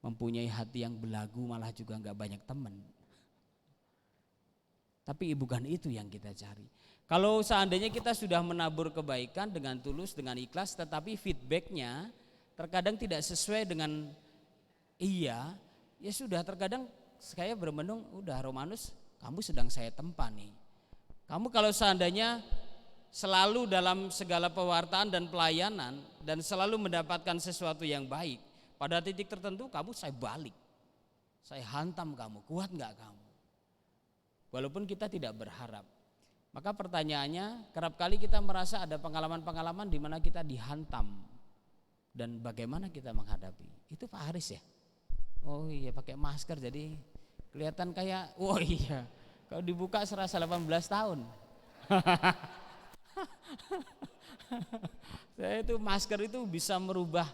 mempunyai hati yang belagu, malah juga gak banyak teman. Tapi bukan itu yang kita cari. Kalau seandainya kita sudah menabur kebaikan dengan tulus, dengan ikhlas, tetapi feedbacknya terkadang tidak sesuai dengan iya, ya sudah, terkadang saya bermenung, udah Romanus, kamu sedang saya tempa nih. Kamu kalau seandainya selalu dalam segala pewartaan dan pelayanan dan selalu mendapatkan sesuatu yang baik, pada titik tertentu kamu saya balik, saya hantam kamu, kuat gak kamu? Walaupun kita tidak berharap. Maka pertanyaannya, kerap kali kita merasa ada pengalaman-pengalaman di mana kita dihantam dan bagaimana kita menghadapi. Itu Pak Haris ya? Oh iya, pakai masker jadi kelihatan kayak, oh iya, kalau dibuka serasa 18 tahun. Saya itu masker itu bisa merubah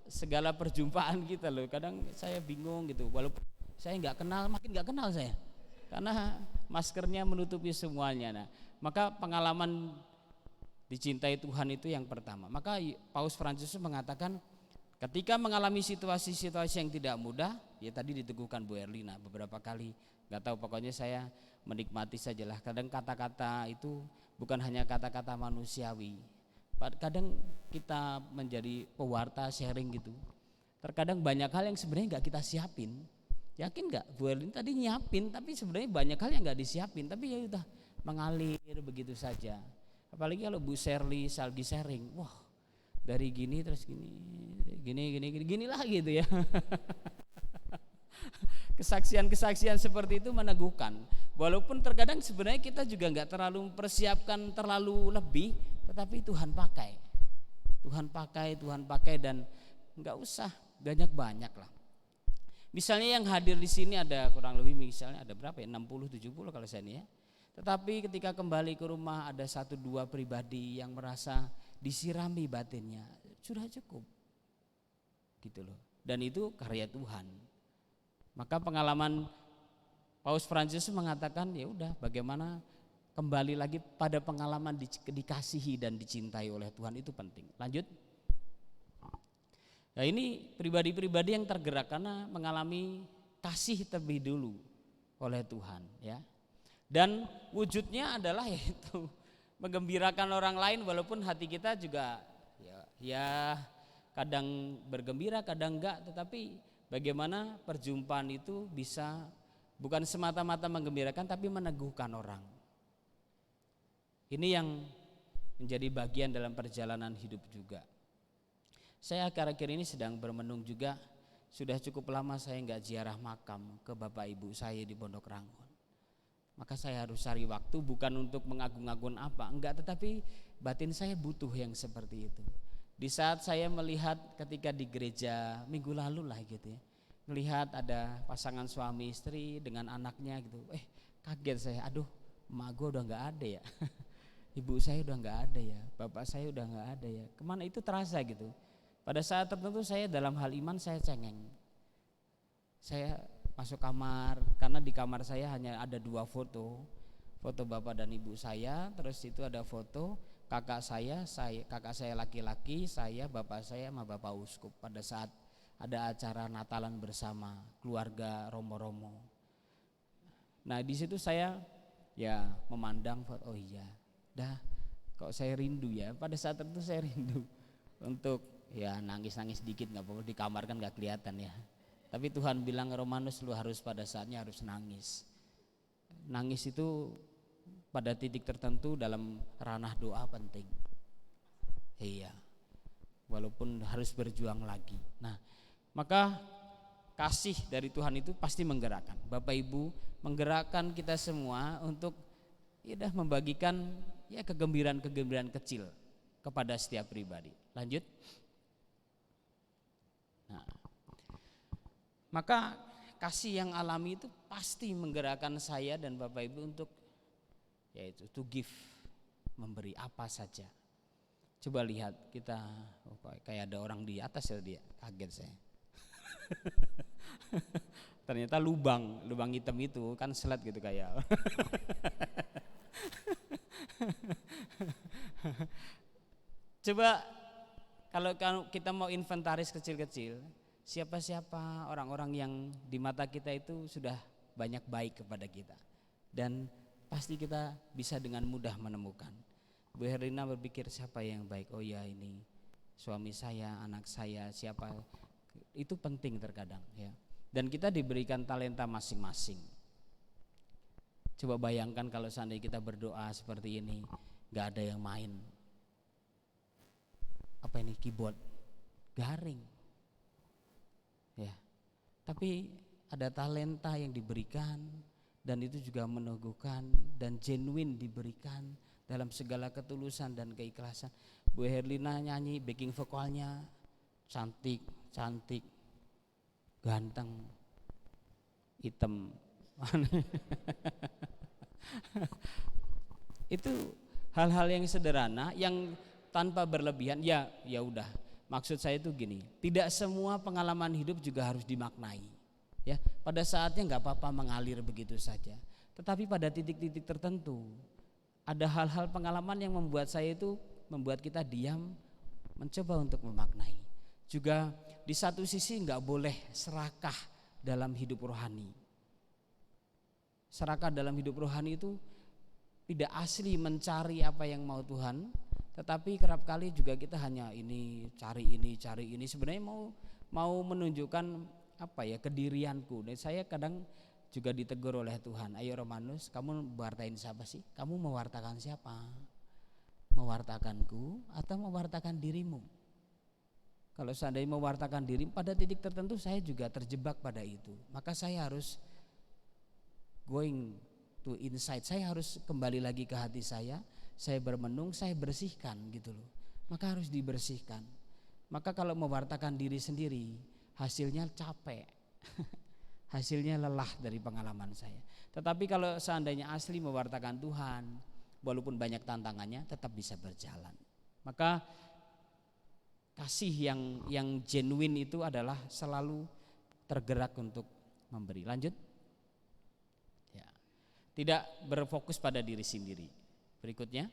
segala perjumpaan kita loh. Kadang saya bingung gitu, walaupun saya nggak kenal, makin nggak kenal saya, karena maskernya menutupi semuanya. Nah, maka pengalaman dicintai Tuhan itu yang pertama. Maka Paus Fransiskus mengatakan ketika mengalami situasi-situasi yang tidak mudah, ya tadi diteguhkan Bu Erlina beberapa kali, nggak tahu, pokoknya saya menikmati sajalah. Kadang kata-kata itu bukan hanya kata-kata manusiawi. Kadang kita menjadi pewarta sharing gitu. Terkadang banyak hal yang sebenarnya nggak kita siapin. Yakin nggak Bu Erlina tadi nyiapin, tapi sebenarnya banyak hal yang nggak disiapin, tapi ya udah mengalir begitu saja. Apalagi kalau Bu Shirley lagi sharing, wah dari gini terus gini lah gitu ya. Kesaksian-kesaksian seperti itu meneguhkan. Walaupun terkadang sebenarnya kita juga nggak terlalu mempersiapkan terlalu lebih, tetapi Tuhan pakai dan nggak usah banyak lah. Misalnya yang hadir di sini ada kurang lebih, misalnya ada berapa ya, 60-70 kalau saya ini ya. Tetapi ketika kembali ke rumah ada 1-2 pribadi yang merasa disirami batinnya, sudah cukup gitu loh. Dan itu karya Tuhan. Maka pengalaman Paus Fransiskus mengatakan, ya udah, bagaimana kembali lagi pada pengalaman dikasihi dan dicintai oleh Tuhan itu penting. Lanjut. Nah, ini pribadi-pribadi yang tergerak karena mengalami kasih terlebih dulu oleh Tuhan ya. Dan wujudnya adalah yaitu menggembirakan orang lain, walaupun hati kita juga ya kadang bergembira kadang enggak, tetapi bagaimana perjumpaan itu bisa bukan semata-mata menggembirakan tapi meneguhkan orang. Ini yang menjadi bagian dalam perjalanan hidup juga. Saya akhir-akhir ini sedang bermenung juga, sudah cukup lama saya enggak ziarah makam ke bapak ibu saya di Pondok Rangon. Maka saya harus cari waktu, bukan untuk mengagung-agung apa, enggak, tetapi batin saya butuh yang seperti itu. Di saat saya melihat ketika di gereja minggu lalu lah gitu ya, melihat ada pasangan suami istri dengan anaknya gitu, kaget saya, aduh emak gue udah gak ada ya, ibu saya udah gak ada ya, bapak saya udah gak ada ya, kemana itu terasa gitu. Pada saat tertentu saya dalam hal iman saya cengeng, saya masuk kamar, karena di kamar saya hanya ada 2 foto bapak dan ibu saya, terus itu ada foto kakak saya laki-laki, saya, bapak saya sama bapak uskup pada saat ada acara Natalan bersama keluarga Romo-Romo. Nah di situ saya ya memandang foto, oh iya, dah kok saya rindu ya, pada saat tertentu saya rindu untuk ya nangis-nangis dikit, nggak apa-apa, di kamar kan nggak kelihatan ya. Tapi Tuhan bilang, Romanus, lu harus pada saatnya harus nangis. Nangis itu pada titik tertentu dalam ranah doa penting. Iya. Walaupun harus berjuang lagi. Nah, maka kasih dari Tuhan itu pasti menggerakkan. Bapak Ibu, menggerakkan kita semua untuk ya membagikan ya kegembiraan-kegembiraan kecil kepada setiap pribadi. Lanjut. Nah, maka kasih yang alami itu pasti menggerakkan saya dan Bapak Ibu untuk yaitu to give, memberi apa saja. Coba lihat kita, kayak ada orang di atas ya, dia kaget saya. Ternyata lubang hitam itu kan selat gitu kayak. Coba kalau kita mau inventaris kecil-kecil, siapa-siapa orang-orang yang di mata kita itu sudah banyak baik kepada kita, dan pasti kita bisa dengan mudah menemukan. Bu Herlina berpikir siapa yang baik, oh ya ini suami saya, anak saya, siapa, itu penting terkadang ya. Dan kita diberikan talenta masing-masing. Coba bayangkan kalau seandainya kita berdoa seperti ini, gak ada yang main. Apa ini, keyboard garing ya, tapi ada talenta yang diberikan dan itu juga meneguhkan dan genuine diberikan dalam segala ketulusan dan keikhlasan. Bu Herlina nyanyi backing vokalnya cantik, ganteng, hitam. Itu hal-hal yang sederhana yang tanpa berlebihan. Ya udah. Maksud saya itu gini, tidak semua pengalaman hidup juga harus dimaknai. Ya, pada saatnya nggak apa-apa mengalir begitu saja. Tetapi pada titik-titik tertentu ada hal-hal pengalaman yang membuat kita diam, mencoba untuk memaknai. Juga di satu sisi nggak boleh serakah dalam hidup rohani. Serakah dalam hidup rohani itu tidak asli mencari apa yang mau Tuhan, tetapi kerap kali juga kita hanya cari ini. Sebenarnya mau menunjukkan kedirianku. Dan saya kadang juga ditegur oleh Tuhan, ayo Romanus, kamu mewartain siapa sih? Kamu mewartakan siapa? Mewartakanku atau mewartakan dirimu? Kalau seandainya mewartakan diri, pada titik tertentu saya juga terjebak pada itu. Maka saya harus going to inside, saya harus kembali lagi ke hati saya bermenung, saya bersihkan gitu loh. Maka harus dibersihkan. Maka kalau mewartakan diri sendiri, hasilnya capek, hasilnya lelah dari pengalaman saya. Tetapi kalau seandainya asli mewartakan Tuhan, walaupun banyak tantangannya, tetap bisa berjalan. Maka kasih yang genuine itu adalah selalu tergerak untuk memberi. Lanjut. Ya. Tidak berfokus pada diri sendiri. Berikutnya.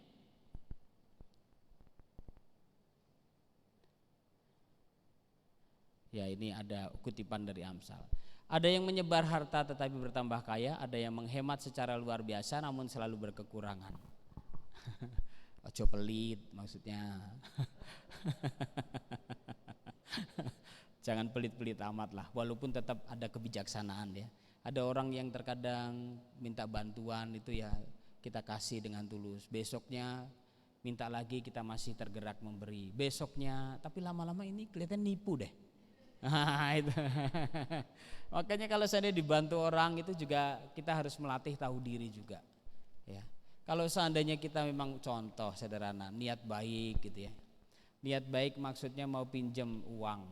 Ya, ini ada kutipan dari Amsal. Ada yang menyebar harta tetapi bertambah kaya, ada yang menghemat secara luar biasa namun selalu berkekurangan. Ojo pelit maksudnya. Jangan pelit-pelit amat lah, walaupun tetap ada kebijaksanaan ya. Ada orang yang terkadang minta bantuan itu ya kita kasih dengan tulus. Besoknya minta lagi, kita masih tergerak memberi. Besoknya, tapi lama-lama ini kelihatan nipu deh. Itu. Makanya kalau saya dibantu orang itu juga kita harus melatih tahu diri juga. Ya. Kalau seandainya kita memang contoh sederhana, niat baik gitu ya. Niat baik maksudnya mau pinjam uang.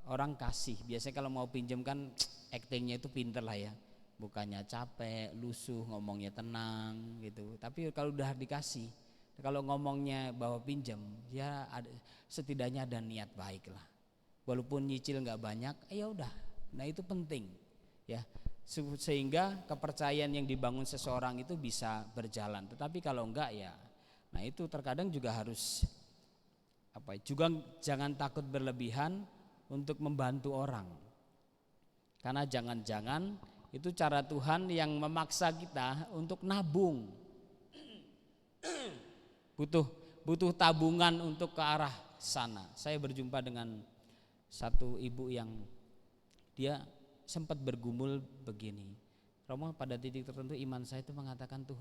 Orang kasih, biasanya kalau mau pinjam kan actingnya itu pinter lah ya. Bukannya capek, lusuh, ngomongnya tenang gitu. Tapi kalau udah dikasih, kalau ngomongnya bahwa pinjam, ya setidaknya ada niat baik lah. Walaupun nyicil nggak banyak, ya udah. Nah itu penting, ya. Sehingga kepercayaan yang dibangun seseorang itu bisa berjalan. Tetapi kalau enggak ya, nah itu terkadang juga harus juga jangan takut berlebihan untuk membantu orang. Karena jangan-jangan itu cara Tuhan yang memaksa kita untuk nabung. Butuh tabungan untuk ke arah sana. Saya berjumpa dengan satu ibu yang dia sempat bergumul begini, Romo, pada titik tertentu iman saya itu mengatakan tuh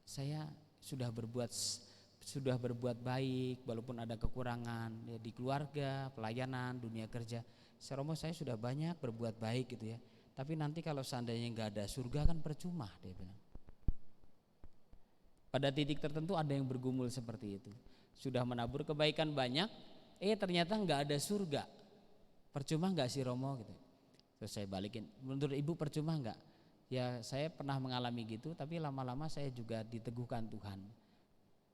saya sudah berbuat baik walaupun ada kekurangan ya, di keluarga, pelayanan, dunia kerja. Romo, saya sudah banyak berbuat baik gitu ya, tapi nanti kalau seandainya nggak ada surga kan percuma, dia bilang. Pada titik tertentu ada yang bergumul seperti itu, sudah menabur kebaikan banyak, ternyata nggak ada surga, percuma nggak sih Romo gitu. Terus saya balikin, menurut ibu percuma nggak? Ya saya pernah mengalami gitu, tapi lama-lama saya juga diteguhkan Tuhan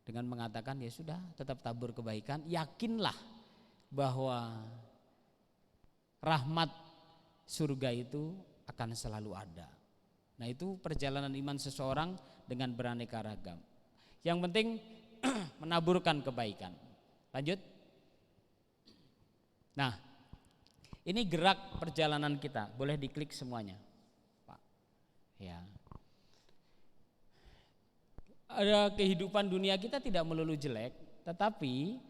dengan mengatakan ya sudah, tetap tabur kebaikan, yakinlah bahwa rahmat surga itu akan selalu ada. Nah itu perjalanan iman seseorang dengan beraneka ragam. Yang penting menaburkan kebaikan. Lanjut. Nah, ini gerak perjalanan kita. Boleh diklik semuanya, Pak. Ya. Ada kehidupan dunia kita tidak melulu jelek, tetapi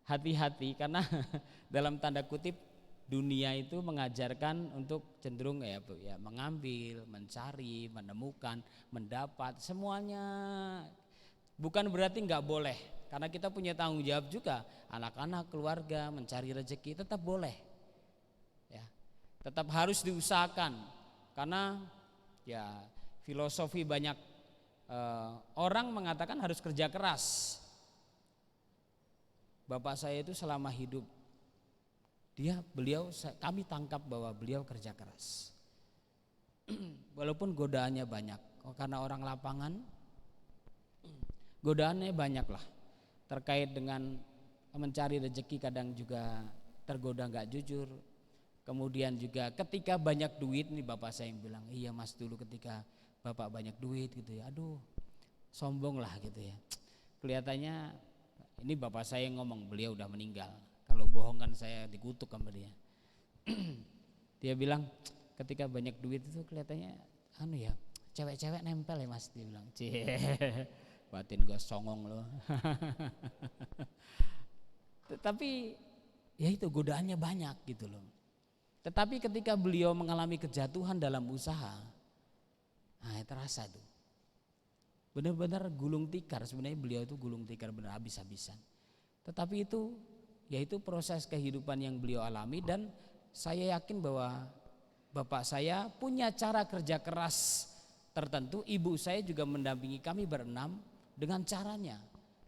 hati-hati karena dalam tanda kutip dunia itu mengajarkan untuk cenderung mengambil, mencari, menemukan, mendapat, semuanya. Bukan berarti nggak boleh, karena kita punya tanggung jawab juga, anak-anak, keluarga, mencari rezeki tetap boleh, ya, tetap harus diusahakan. Karena ya filosofi banyak orang mengatakan harus kerja keras. Bapak saya itu selama hidup kami tangkap bahwa beliau kerja keras. Walaupun godaannya banyak, karena orang lapangan godaannya banyak lah. Terkait dengan mencari rezeki kadang juga tergoda nggak jujur. Kemudian juga ketika banyak duit, nih bapak saya yang bilang, iya mas dulu ketika bapak banyak duit gitu ya, aduh sombong lah gitu ya. Kelihatannya ini bapak saya yang ngomong, beliau udah meninggal. Kalau bohong kan saya dikutuk sama dia. Dia bilang ketika banyak duit itu kelihatannya cewek-cewek nempel ya mas, dia bilang. Batin gue songong loh. Tapi ya itu godaannya banyak gitu loh. Tetapi ketika beliau mengalami kejatuhan dalam usaha, terasa tuh. Benar-benar gulung tikar, sebenarnya beliau itu gulung tikar benar habis-habisan. Tetapi itu yaitu proses kehidupan yang beliau alami, dan saya yakin bahwa bapak saya punya cara kerja keras tertentu. Ibu saya juga mendampingi kami berenam dengan caranya,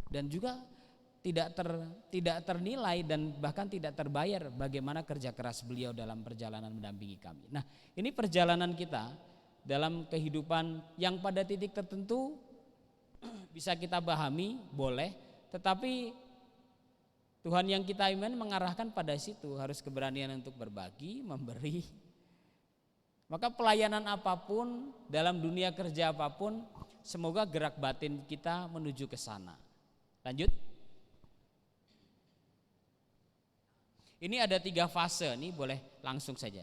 dan juga tidak ternilai dan bahkan tidak terbayar bagaimana kerja keras beliau dalam perjalanan mendampingi kami. Nah, ini perjalanan kita dalam kehidupan yang pada titik tertentu bisa kita pahami, boleh, tetapi Tuhan yang kita iman mengarahkan pada situ, harus keberanian untuk berbagi, memberi. Maka pelayanan apapun, dalam dunia kerja apapun, semoga gerak batin kita menuju ke sana. Lanjut. Ini ada 3 fase, nih boleh langsung saja.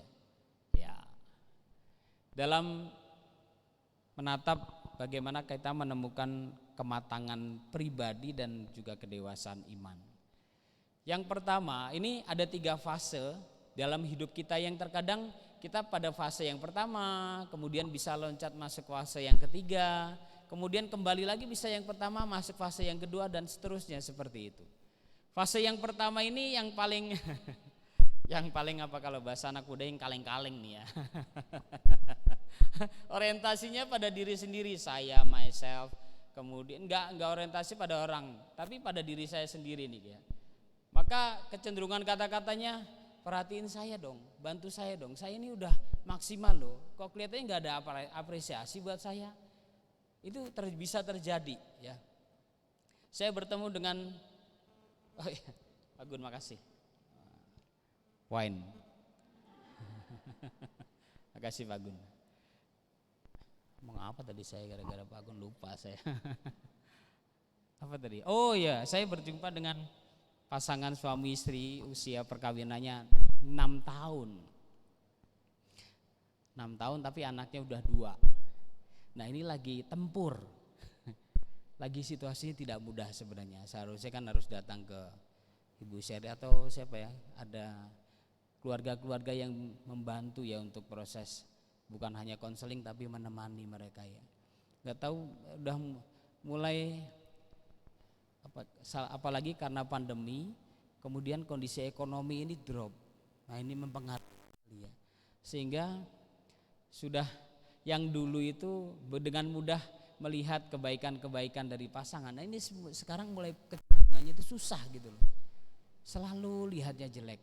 Ya. Dalam menatap bagaimana kita menemukan kematangan pribadi dan juga kedewasaan iman. Yang pertama, ini ada 3 fase dalam hidup kita yang terkadang kita pada fase yang pertama, kemudian bisa loncat masuk fase yang ketiga, kemudian kembali lagi bisa yang pertama masuk fase yang kedua, dan seterusnya seperti itu. Fase yang pertama ini yang paling yang paling apa kalau bahasa anak muda, yang kaleng-kaleng nih ya. Orientasinya pada diri sendiri, saya, myself, kemudian enggak orientasi pada orang, tapi pada diri saya sendiri nih ya. Maka kecenderungan kata-katanya, perhatiin saya dong, bantu saya dong, saya ini udah maksimal loh, kok kelihatannya nggak ada apresiasi buat saya. Itu bisa terjadi ya. Saya bertemu dengan Pak Gun, makasih. Wine. Makasih Pak Gun. Ngomong apa tadi saya, gara-gara Pak Gun lupa saya. Apa tadi? Oh ya, saya berjumpa dengan pasangan suami istri, usia perkawinannya 6 tahun. 6 tahun tapi anaknya udah 2. Nah ini lagi tempur. Lagi situasinya tidak mudah sebenarnya. Seharusnya kan harus datang ke Ibu Seri atau siapa ya, ada keluarga-keluarga yang membantu ya untuk proses, bukan hanya konseling tapi menemani mereka ya. Gak tahu udah mulai apalagi karena pandemi, kemudian kondisi ekonomi ini drop. Nah ini mempengaruhi ya. Sehingga sudah yang dulu itu dengan mudah melihat kebaikan-kebaikan dari pasangan. Nah ini sekarang mulai kecenderungannya itu susah gitu loh. Selalu lihatnya jelek.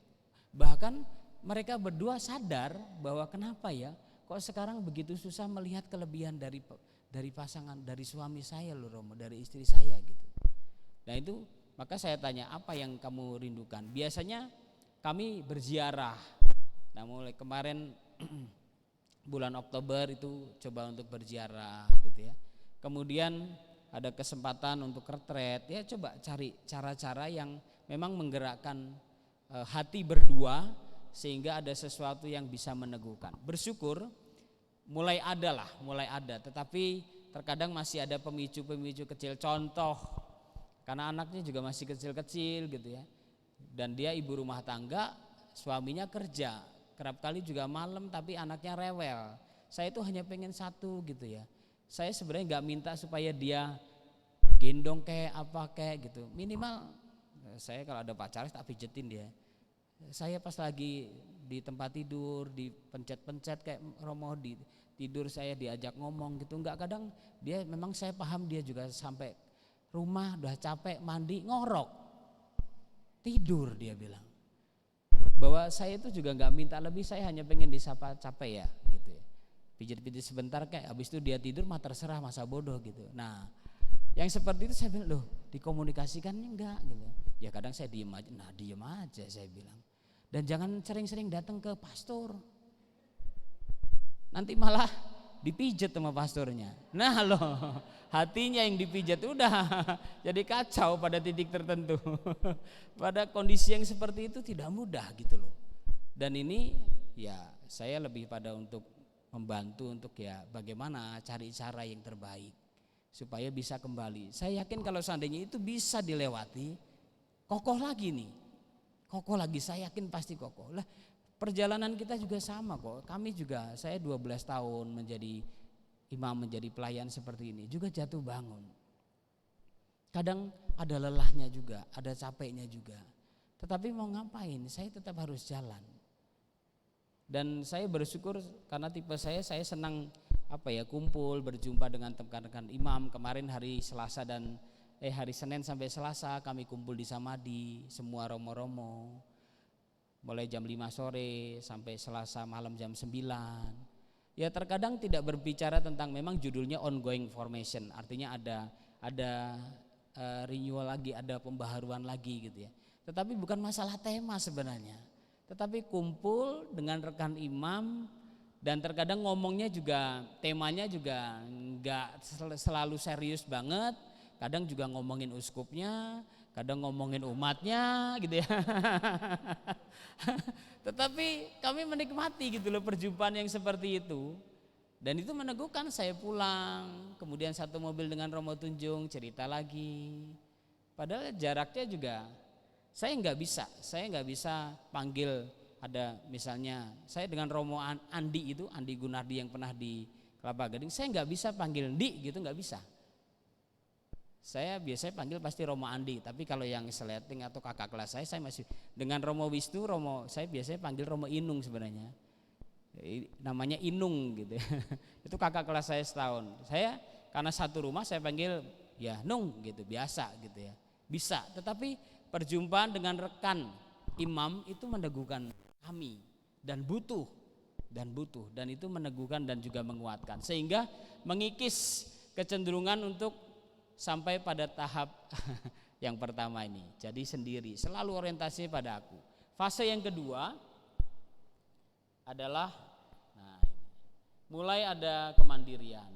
Bahkan mereka berdua sadar bahwa kenapa ya kok sekarang begitu susah melihat kelebihan dari pasangan, dari suami saya loh Romo, dari istri saya gitu. Nah itu maka saya tanya, apa yang kamu rindukan? Biasanya kami berziarah. Nah mulai kemarin bulan Oktober itu coba untuk berziarah gitu ya. Kemudian ada kesempatan untuk retret, ya coba cari cara-cara yang memang menggerakkan hati berdua sehingga ada sesuatu yang bisa meneguhkan. Bersyukur mulai ada, tetapi terkadang masih ada pemicu-pemicu kecil. Contoh, karena anaknya juga masih kecil-kecil gitu ya, dan dia ibu rumah tangga, suaminya kerja, kerap kali juga malam tapi anaknya rewel. Saya itu hanya pengen satu gitu ya, saya sebenarnya nggak minta supaya dia gendong kayak apa kayak gitu, minimal saya kalau ada pacar tak pijetin dia. Saya pas lagi di tempat tidur, dipencet-pencet kayak Romo, di tidur saya diajak ngomong gitu. Enggak, kadang dia memang saya paham dia juga sampai rumah udah capek mandi ngorok tidur, dia bilang bahwa saya itu juga nggak minta lebih, saya hanya pengen disapa capek ya gitu ya, pijit-pijit sebentar kayak, habis itu dia tidur mah terserah, masa bodoh gitu. Nah yang seperti itu saya bilang, loh dikomunikasikannya enggak gitu ya. Kadang saya diem aja, nah diem aja saya bilang, dan jangan sering-sering datang ke pastor, nanti malah dipijet sama pastornya. Nah loh, hatinya yang dipijat udah jadi kacau pada titik tertentu. Pada kondisi yang seperti itu tidak mudah gitu loh. Dan ini ya saya lebih pada untuk membantu untuk ya bagaimana cari cara yang terbaik supaya bisa kembali. Saya yakin kalau seandainya itu bisa dilewati, kokoh lagi nih, kokoh lagi, saya yakin pasti kokoh lah. Perjalanan kita juga sama kok. Kami juga, saya 12 tahun menjadi imam, menjadi pelayan seperti ini juga jatuh bangun. Kadang ada lelahnya juga, ada capeknya juga. Tetapi mau ngapain? Saya tetap harus jalan. Dan saya bersyukur karena tipe saya senang kumpul, berjumpa dengan rekan-rekan imam. Kemarin hari Senin sampai Selasa kami kumpul di Samadi, semua romo-romo. Mulai jam 5 sore sampai Selasa malam jam 9. Ya terkadang tidak berbicara tentang, memang judulnya ongoing formation, artinya ada renewal lagi, ada pembaharuan lagi gitu ya. Tetapi bukan masalah tema sebenarnya. Tetapi kumpul dengan rekan imam, dan terkadang ngomongnya juga, temanya juga enggak selalu serius banget. Kadang juga ngomongin uskupnya, kadang ngomongin umatnya gitu ya. Tetapi kami menikmati gitu loh perjumpaan yang seperti itu. Dan itu meneguhkan saya pulang, kemudian satu mobil dengan Romo Tunjung, cerita lagi. Padahal jaraknya juga saya nggak bisa panggil, ada misalnya saya dengan Romo Andi Gunardi yang pernah di Kelapa Gading, saya nggak bisa panggil Ndi gitu, nggak bisa. Saya biasanya panggil pasti Romo Andi, tapi kalau yang seleting atau kakak kelas saya masih dengan Romo Wisnu, saya biasanya panggil Romo Inung sebenarnya. Namanya Inung gitu. Itu kakak kelas saya setahun. Saya karena satu rumah saya panggil ya Nung gitu, biasa gitu ya. Bisa, tetapi perjumpaan dengan rekan imam itu meneguhkan kami dan butuh dan itu meneguhkan dan juga menguatkan, sehingga mengikis kecenderungan untuk sampai pada tahap yang pertama ini, jadi sendiri, selalu orientasinya pada aku. Fase yang kedua adalah mulai ada kemandirian.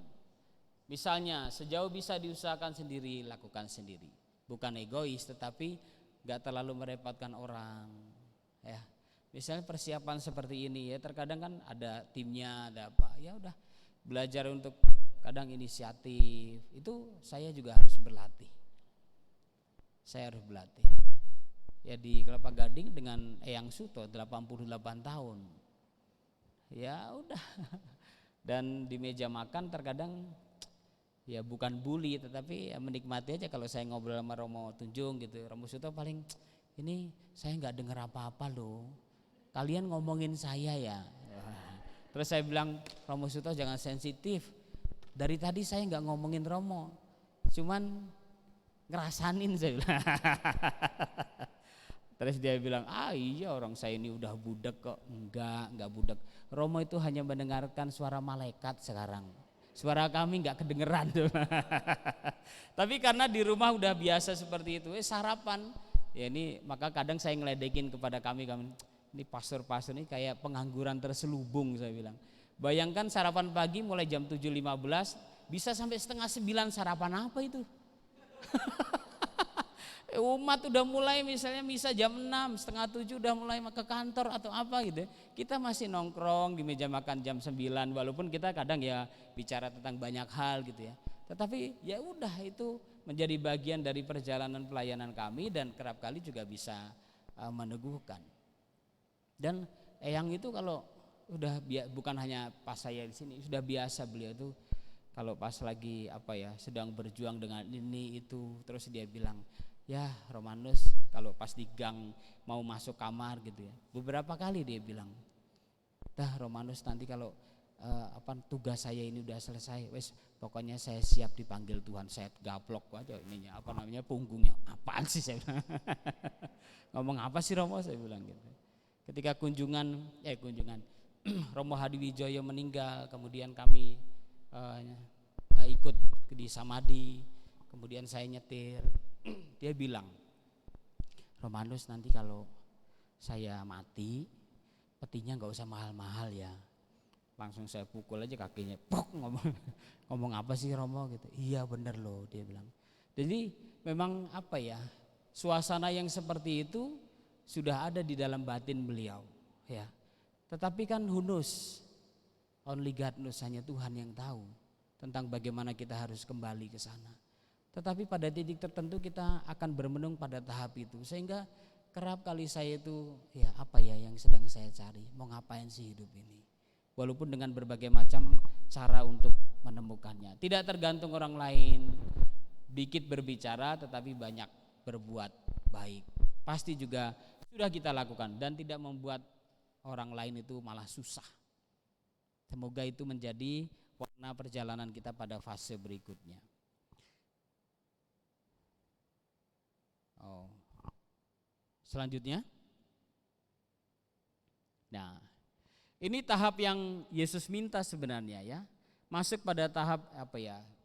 Misalnya sejauh bisa diusahakan sendiri, lakukan sendiri. Bukan egois, tetapi gak terlalu merepotkan orang ya. Misalnya persiapan seperti ini ya, terkadang kan ada timnya, ada apa, ya udah belajar untuk kadang inisiatif. Itu saya juga harus berlatih. Ya di Kelapa Gading dengan Eyang Suto 88 tahun. Ya udah. Dan di meja makan terkadang ya bukan bully, tetapi ya menikmati aja kalau saya ngobrol sama Romo Tunjung gitu. Romo Suto paling, ini saya nggak dengar apa-apa loh, kalian ngomongin saya ya. Terus saya bilang, Romo Suto jangan sensitif, dari tadi saya nggak ngomongin Romo, cuman ngerasanin, saya bilang. Terus dia bilang, iya orang saya ini udah budak kok. Enggak budak. Romo itu hanya mendengarkan suara malaikat sekarang. Suara kami nggak kedengeran tuh. Tapi karena di rumah udah biasa seperti itu, sarapan. Ya ini maka kadang saya ngeledekin kepada kami, ini pastor-pastor ini kayak pengangguran terselubung, saya bilang. Bayangkan sarapan pagi mulai jam 7.15 bisa sampai setengah 9, sarapan apa itu? Umat udah mulai misalnya misa jam 6, setengah 7 udah mulai ke kantor atau apa gitu. Kita masih nongkrong di meja makan jam 9, walaupun kita kadang ya bicara tentang banyak hal gitu ya. Tetapi ya udah, itu menjadi bagian dari perjalanan pelayanan kami dan kerap kali juga bisa meneguhkan. Dan Eyang itu kalau udah bukan hanya pas saya di sini, sudah biasa beliau tuh kalau pas lagi sedang berjuang dengan ini itu, terus dia bilang, ya Romanus kalau pas di gang mau masuk kamar gitu ya, beberapa kali dia bilang, dah Romanus nanti kalau tugas saya ini udah selesai, wes pokoknya saya siap dipanggil Tuhan, saya gaplok aja ininya punggungnya, apaan sih saya bilang. Ngomong apa sih Romo, saya bilang gitu. Ketika kunjungan Romo Hadiwijoyo meninggal, kemudian kami ikut di Samadhi, kemudian saya nyetir, dia bilang, Romanus nanti kalau saya mati petinya nggak usah mahal-mahal ya. Langsung saya pukul aja kakinya, pok, ngomong apa sih Romo gitu. Iya bener loh, dia bilang. Jadi memang suasana yang seperti itu sudah ada di dalam batin beliau ya. Tetapi kan who knows, only God knows, hanya Tuhan yang tahu tentang bagaimana kita harus kembali ke sana. Tetapi pada titik tertentu kita akan bermenung pada tahap itu, sehingga kerap kali saya itu ya apa ya yang sedang saya cari, mau ngapain sih hidup ini, walaupun dengan berbagai macam cara untuk menemukannya. Tidak tergantung orang lain, dikit berbicara tetapi banyak berbuat baik, pasti juga sudah kita lakukan dan tidak membuat orang lain itu malah susah. Semoga itu menjadi warna perjalanan kita pada fase berikutnya. Selanjutnya, nah ini tahap yang Yesus minta sebenarnya ya, masuk pada tahap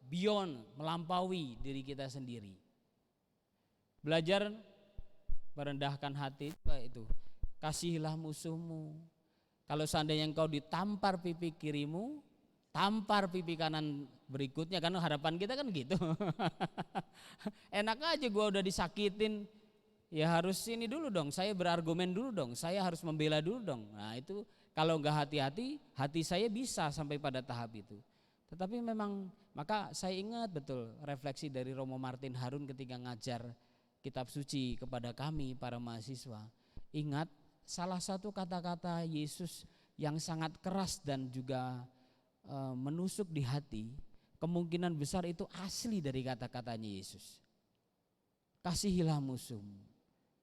beyond, melampaui diri kita sendiri. Belajar merendahkan hati itu, kasihilah musuhmu. Kalau seandainya engkau ditampar pipi kirimu, tampar pipi kanan berikutnya, kan harapan kita kan gitu. Enak aja gua udah disakitin, ya harus ini dulu dong, saya berargumen dulu dong, saya harus membela dulu dong. Nah itu kalau enggak hati-hati, hati saya bisa sampai pada tahap itu. Tetapi memang, maka saya ingat betul refleksi dari Romo Martin Harun ketika ngajar kitab suci kepada kami para mahasiswa. Ingat salah satu kata-kata Yesus yang sangat keras dan juga menusuk di hati, kemungkinan besar itu asli dari kata-katanya Yesus. Kasihilah musuhmu.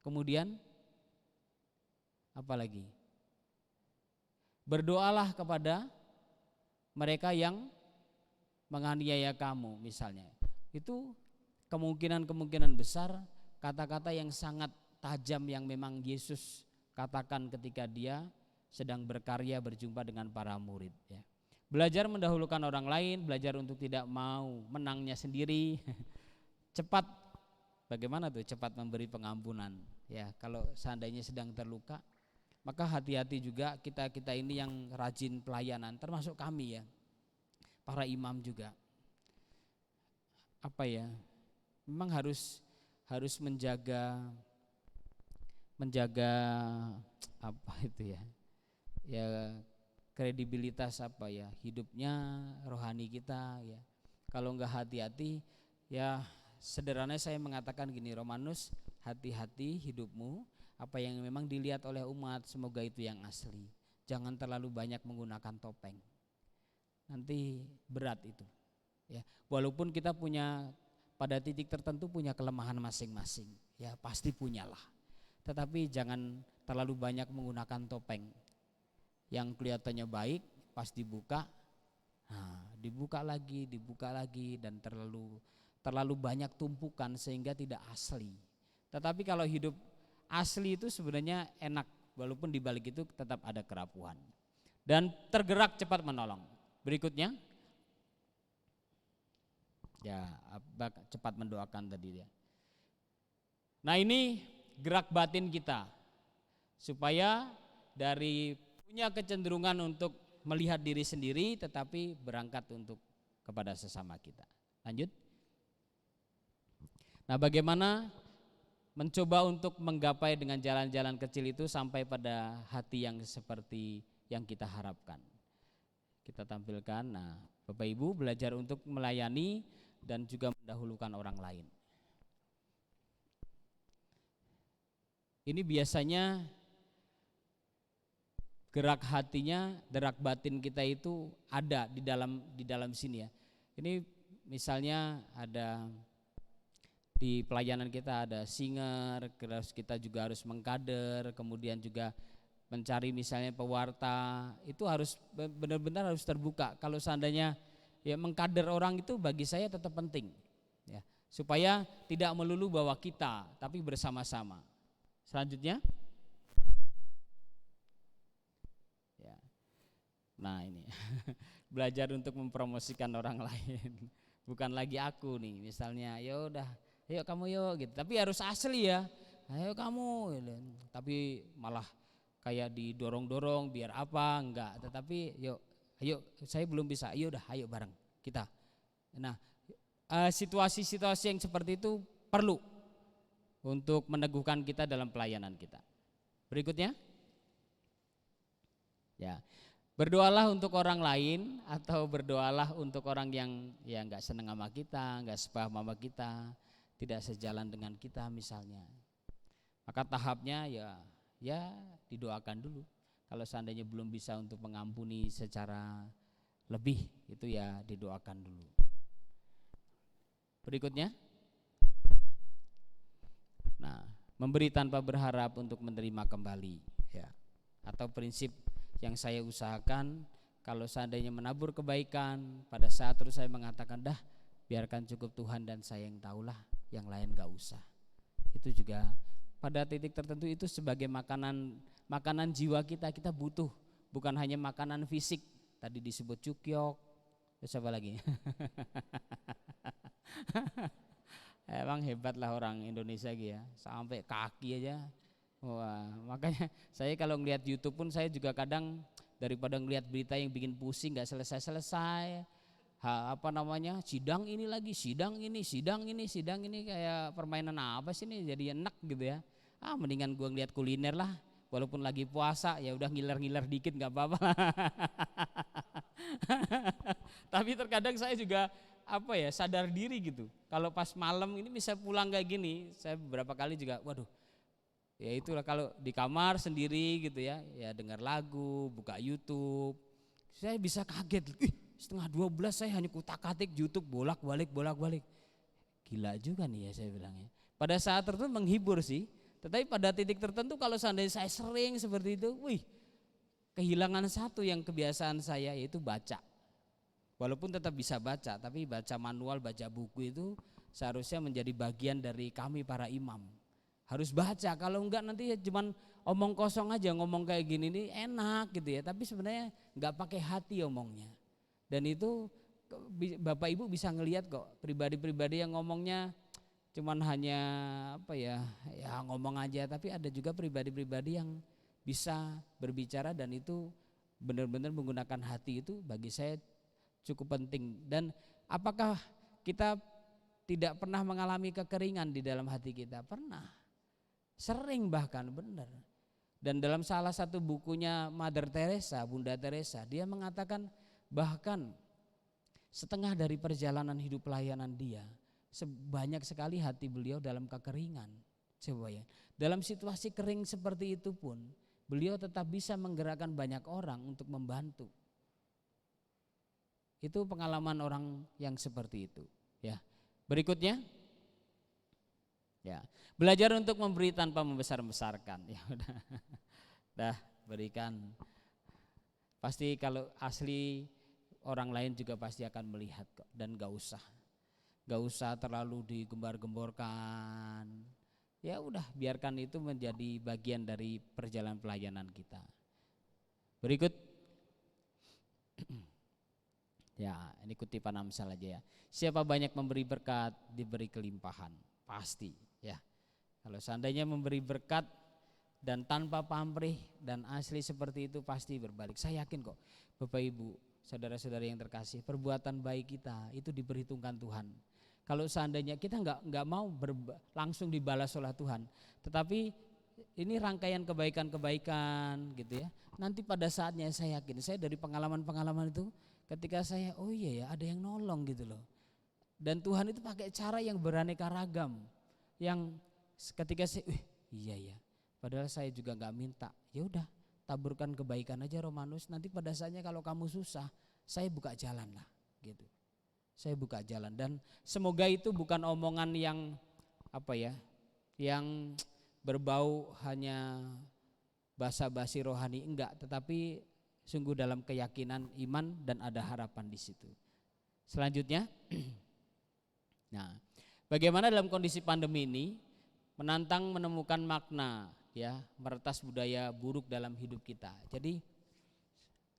Kemudian apa lagi? Berdoalah kepada mereka yang menganiaya kamu misalnya. Itu kemungkinan besar kata-kata yang sangat tajam yang memang Yesus katakan ketika dia sedang berkarya berjumpa dengan para murid ya. Belajar mendahulukan orang lain, belajar untuk tidak mau menangnya sendiri. Cepat, bagaimana tuh cepat memberi pengampunan ya. Kalau seandainya sedang terluka, maka hati-hati juga kita ini yang rajin pelayanan, termasuk kami ya, para imam juga. Memang harus menjaga kredibilitas hidupnya rohani kita ya. Kalau enggak hati-hati ya, sederhananya saya mengatakan gini, Romanus, hati-hati hidupmu, apa yang memang dilihat oleh umat semoga itu yang asli. Jangan terlalu banyak menggunakan topeng, nanti berat itu ya. Walaupun kita punya pada titik tertentu punya kelemahan masing-masing ya, pasti punyalah. Tetapi jangan terlalu banyak menggunakan topeng yang kelihatannya baik, pas dibuka, dibuka lagi dan terlalu banyak tumpukan sehingga tidak asli. Tetapi kalau hidup asli itu sebenarnya enak, walaupun di balik itu tetap ada kerapuhan. Dan tergerak cepat menolong. Berikutnya, ya cepat mendoakan tadi dia. Nah ini gerak batin kita supaya dari punya kecenderungan untuk melihat diri sendiri tetapi berangkat untuk kepada sesama kita. Lanjut. Nah, bagaimana mencoba untuk menggapai dengan jalan-jalan kecil itu sampai pada hati yang seperti yang kita harapkan. Kita tampilkan. Nah, Bapak Ibu belajar untuk melayani dan juga mendahulukan orang lain. Ini biasanya gerak hatinya, gerak batin kita itu ada di dalam sini ya. Ini misalnya ada di pelayanan kita ada singer, terus kita juga harus mengkader, kemudian juga mencari misalnya pewarta, itu harus benar-benar harus terbuka. Kalau seandainya ya mengkader orang itu bagi saya tetap penting, ya, supaya tidak melulu bahwa kita, tapi bersama-sama. Selanjutnya, ya, nah ini belajar untuk mempromosikan orang lain, bukan lagi aku nih, misalnya, ya udah, ayo kamu yuk, gitu. Tapi harus asli ya, ayo kamu, gitu. Tapi malah kayak didorong-dorong biar apa, enggak. Tetapi yuk, ayo saya belum bisa, ayo udah, ayo bareng kita. Nah, situasi-situasi yang seperti itu perlu untuk meneguhkan kita dalam pelayanan kita. Berikutnya, ya, berdoalah untuk orang lain atau berdoalah untuk orang yang ya nggak seneng sama kita, nggak sepaham sama kita, tidak sejalan dengan kita misalnya. Maka tahapnya ya didoakan dulu. Kalau seandainya belum bisa untuk mengampuni secara lebih, itu ya didoakan dulu. Berikutnya, nah, memberi tanpa berharap untuk menerima kembali, ya. Atau prinsip yang saya usahakan, kalau seandainya menabur kebaikan, pada saat terus saya mengatakan dah biarkan cukup Tuhan dan saya yang tahulah, yang lain gak usah. Itu juga pada titik tertentu itu sebagai makanan jiwa kita butuh, bukan hanya makanan fisik. Tadi disebut cukyok, terus apa lagi? Emang hebat lah orang Indonesia gitu ya, sampai kaki aja. Wah, makanya saya kalau ngelihat YouTube pun saya juga kadang daripada ngelihat berita yang bikin pusing nggak selesai-selesai, sidang ini lagi, sidang ini kayak permainan apa sih ini, jadi enak gitu ya. Mendingan gua ngelihat kuliner lah, walaupun lagi puasa ya udah ngiler-ngiler dikit nggak apa-apa. Tapi terkadang saya juga sadar diri gitu. Kalau pas malam ini bisa pulang kayak gini, saya beberapa kali juga waduh. Ya itulah kalau di kamar sendiri gitu ya dengar lagu, buka YouTube. Saya bisa kaget, 11:30 saya hanya kutak-atik YouTube bolak-balik. Gila juga nih ya saya bilangnya. Pada saat tertentu menghibur sih, tetapi pada titik tertentu kalau seandainya saya sering seperti itu, kehilangan satu yang kebiasaan saya, yaitu baca. Walaupun tetap bisa baca, tapi baca manual, baca buku itu seharusnya menjadi bagian dari kami para imam. Harus baca, kalau enggak nanti cuman omong kosong aja, ngomong kayak gini nih enak gitu ya, tapi sebenarnya enggak pakai hati omongnya. Dan itu Bapak Ibu bisa ngelihat kok, pribadi-pribadi yang ngomongnya cuman hanya ngomong aja, tapi ada juga pribadi-pribadi yang bisa berbicara dan itu benar-benar menggunakan hati. Itu bagi saya cukup penting. Dan apakah kita tidak pernah mengalami kekeringan di dalam hati kita? Pernah, sering bahkan, benar. Dan dalam salah satu bukunya Mother Teresa, Bunda Teresa, dia mengatakan bahkan setengah dari perjalanan hidup pelayanan dia, sebanyak sekali hati beliau dalam kekeringan. Coba ya, dalam situasi kering seperti itu pun beliau tetap bisa menggerakkan banyak orang untuk membantu. Itu pengalaman orang yang seperti itu, ya. Berikutnya, ya, belajar untuk memberi tanpa membesar-besarkan. Ya udah, dah berikan. Pasti kalau asli orang lain juga pasti akan melihat kok, dan gak usah terlalu digembar-gemborkan. Ya udah, biarkan itu menjadi bagian dari perjalanan pelayanan kita. Berikut. Ya, ini kutipan Amsal aja ya. Siapa banyak memberi berkat, diberi kelimpahan. Pasti ya. Kalau seandainya memberi berkat dan tanpa pamrih dan asli seperti itu, pasti berbalik. Saya yakin kok Bapak Ibu, saudara-saudara yang terkasih, perbuatan baik kita itu diperhitungkan Tuhan. Kalau seandainya kita nggak mau langsung dibalas oleh Tuhan, tetapi ini rangkaian kebaikan-kebaikan gitu ya. Nanti pada saatnya saya yakin, saya dari pengalaman-pengalaman itu, ketika saya ada yang nolong gitu loh. Dan Tuhan itu pakai cara yang beraneka ragam, yang ketika saya iya padahal saya juga nggak minta, ya udah taburkan kebaikan aja Romanus, nanti pada saatnya kalau kamu susah, saya buka jalan lah gitu. Saya buka jalan, dan semoga itu bukan omongan yang apa ya, yang berbau hanya basa-basi rohani, enggak, tetapi sungguh dalam keyakinan iman dan ada harapan di situ. Selanjutnya, nah, bagaimana dalam kondisi pandemi ini menantang menemukan makna ya, meretas budaya buruk dalam hidup kita. Jadi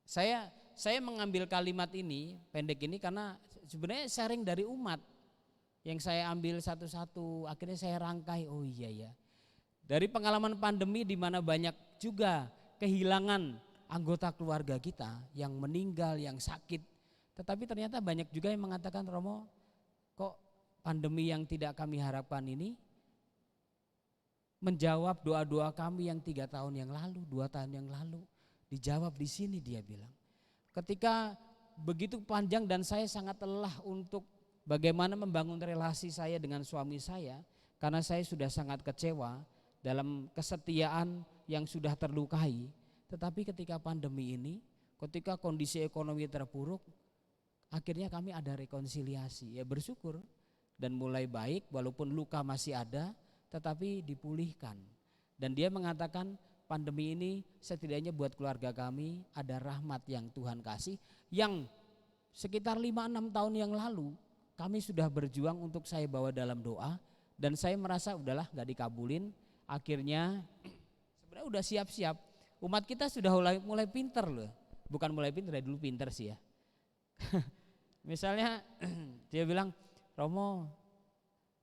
saya mengambil kalimat ini pendek ini karena sebenarnya sharing dari umat yang saya ambil satu-satu, akhirnya saya rangkai. Oh iya ya, dari pengalaman pandemi di mana banyak juga kehilangan anggota keluarga kita yang meninggal, yang sakit, tetapi ternyata banyak juga yang mengatakan, Romo, kok pandemi yang tidak kami harapkan ini menjawab doa-doa kami yang 3 tahun yang lalu, 2 tahun yang lalu, dijawab di sini. Dia bilang, ketika begitu panjang dan saya sangat lelah untuk bagaimana membangun relasi saya dengan suami saya, karena saya sudah sangat kecewa dalam kesetiaan yang sudah terlukai. Tetapi ketika pandemi ini, ketika kondisi ekonomi terpuruk, akhirnya kami ada rekonsiliasi, ya bersyukur dan mulai baik, walaupun luka masih ada tetapi dipulihkan. Dan dia mengatakan pandemi ini setidaknya buat keluarga kami ada rahmat yang Tuhan kasih, yang sekitar 5-6 tahun yang lalu kami sudah berjuang untuk saya bawa dalam doa, dan saya merasa udahlah gak dikabulin. Akhirnya sebenarnya udah siap-siap, umat kita sudah mulai pinter loh, bukan mulai pinter, dari dulu pinter sih ya. Misalnya dia bilang, Romo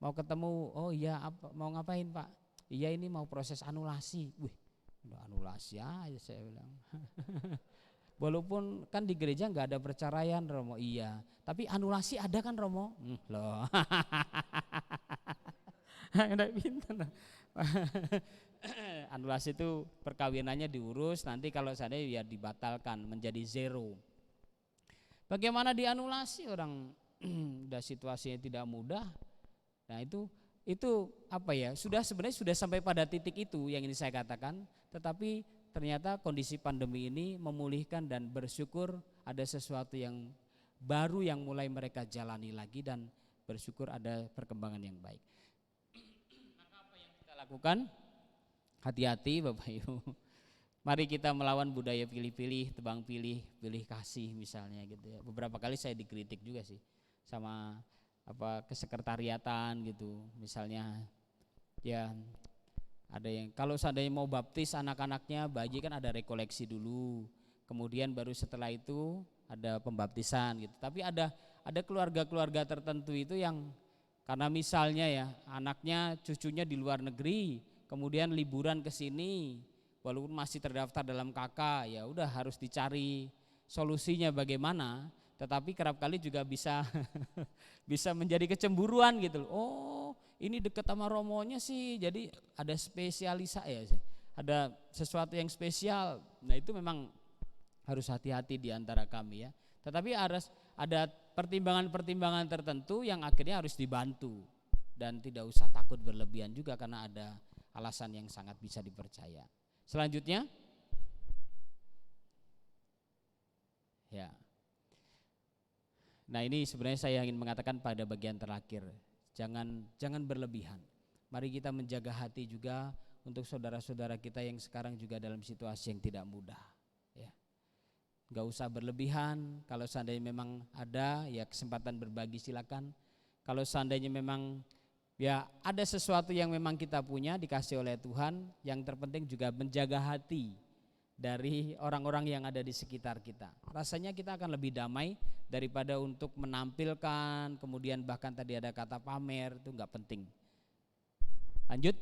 mau ketemu, oh iya apa, mau ngapain Pak? Iya ini mau proses anulasi. Wih, udah anulasi aja saya bilang. Walaupun kan di gereja nggak ada perceraian Romo, iya. Tapi anulasi ada kan Romo? Loh. Udah pintar. Anulasi itu perkawinannya diurus, nanti kalau seandainya ya dibatalkan menjadi zero. Bagaimana dianulasi orang udah situasinya tidak mudah. Nah itu apa ya, sebenarnya sudah sampai pada titik itu yang ini saya katakan, tetapi ternyata kondisi pandemi ini memulihkan dan bersyukur ada sesuatu yang baru yang mulai mereka jalani lagi, dan bersyukur ada perkembangan yang baik. Maka apa yang kita lakukan? Hati-hati Bapak Ibu. Mari kita melawan budaya pilih-pilih, tebang pilih, pilih kasih misalnya gitu ya. Beberapa kali saya dikritik juga sih sama kesekretariatan gitu, misalnya ya ada yang kalau seandainya mau baptis anak-anaknya bayi kan ada rekoleksi dulu, kemudian baru setelah itu ada pembaptisan gitu. Tapi ada keluarga-keluarga tertentu itu yang karena misalnya ya anaknya cucunya di luar negeri, kemudian liburan ke sini walaupun masih terdaftar dalam KK, ya udah harus dicari solusinya bagaimana. Tetapi kerap kali juga bisa bisa menjadi kecemburuan gitu. Oh ini deket sama romonya sih, jadi ada spesialisa ya, ada sesuatu yang spesial. Nah itu memang harus hati-hati di antara kami ya. Tetapi ada pertimbangan-pertimbangan tertentu yang akhirnya harus dibantu, dan tidak usah takut berlebihan juga karena ada alasan yang sangat bisa dipercaya. Selanjutnya ya. Nah ini sebenarnya saya ingin mengatakan pada bagian terakhir, jangan berlebihan. Mari kita menjaga hati juga untuk saudara-saudara kita yang sekarang juga dalam situasi yang tidak mudah. Ya, nggak usah berlebihan. Kalau seandainya memang ada ya kesempatan berbagi silakan. Kalau seandainya memang ya ada sesuatu yang memang kita punya dikasih oleh Tuhan, yang terpenting juga menjaga hati dari orang-orang yang ada di sekitar kita. Rasanya kita akan lebih damai daripada untuk menampilkan, kemudian bahkan tadi ada kata pamer, itu enggak penting. Lanjut.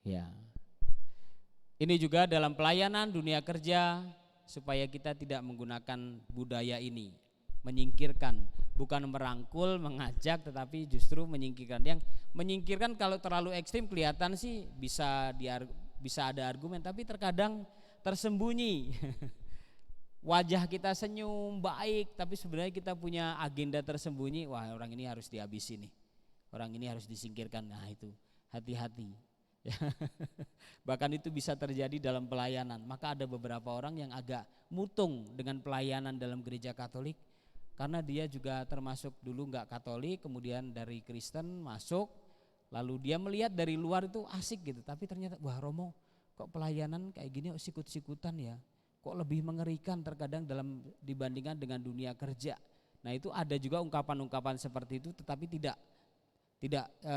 Ya. Ini juga dalam pelayanan dunia kerja, supaya kita tidak menggunakan budaya ini, menyingkirkan, bukan merangkul, mengajak, tetapi justru menyingkirkan. Yang menyingkirkan kalau terlalu ekstrim kelihatan sih bisa ada argumen, tapi terkadang tersembunyi. Wajah kita senyum baik, tapi sebenarnya kita punya agenda tersembunyi. Wah orang ini harus dihabisi nih, orang ini harus disingkirkan. Nah itu hati-hati. Bahkan itu bisa terjadi dalam pelayanan. Maka ada beberapa orang yang agak mutung dengan pelayanan dalam gereja Katolik. karena dia juga termasuk dulu nggak Katolik, kemudian dari Kristen masuk, lalu dia melihat dari luar itu asik gitu, tapi ternyata wah Romo kok pelayanan kayak gini sikut-sikutan ya, kok lebih mengerikan terkadang dibandingkan dengan dunia kerja. Nah itu ada juga ungkapan-ungkapan seperti itu, tetapi tidak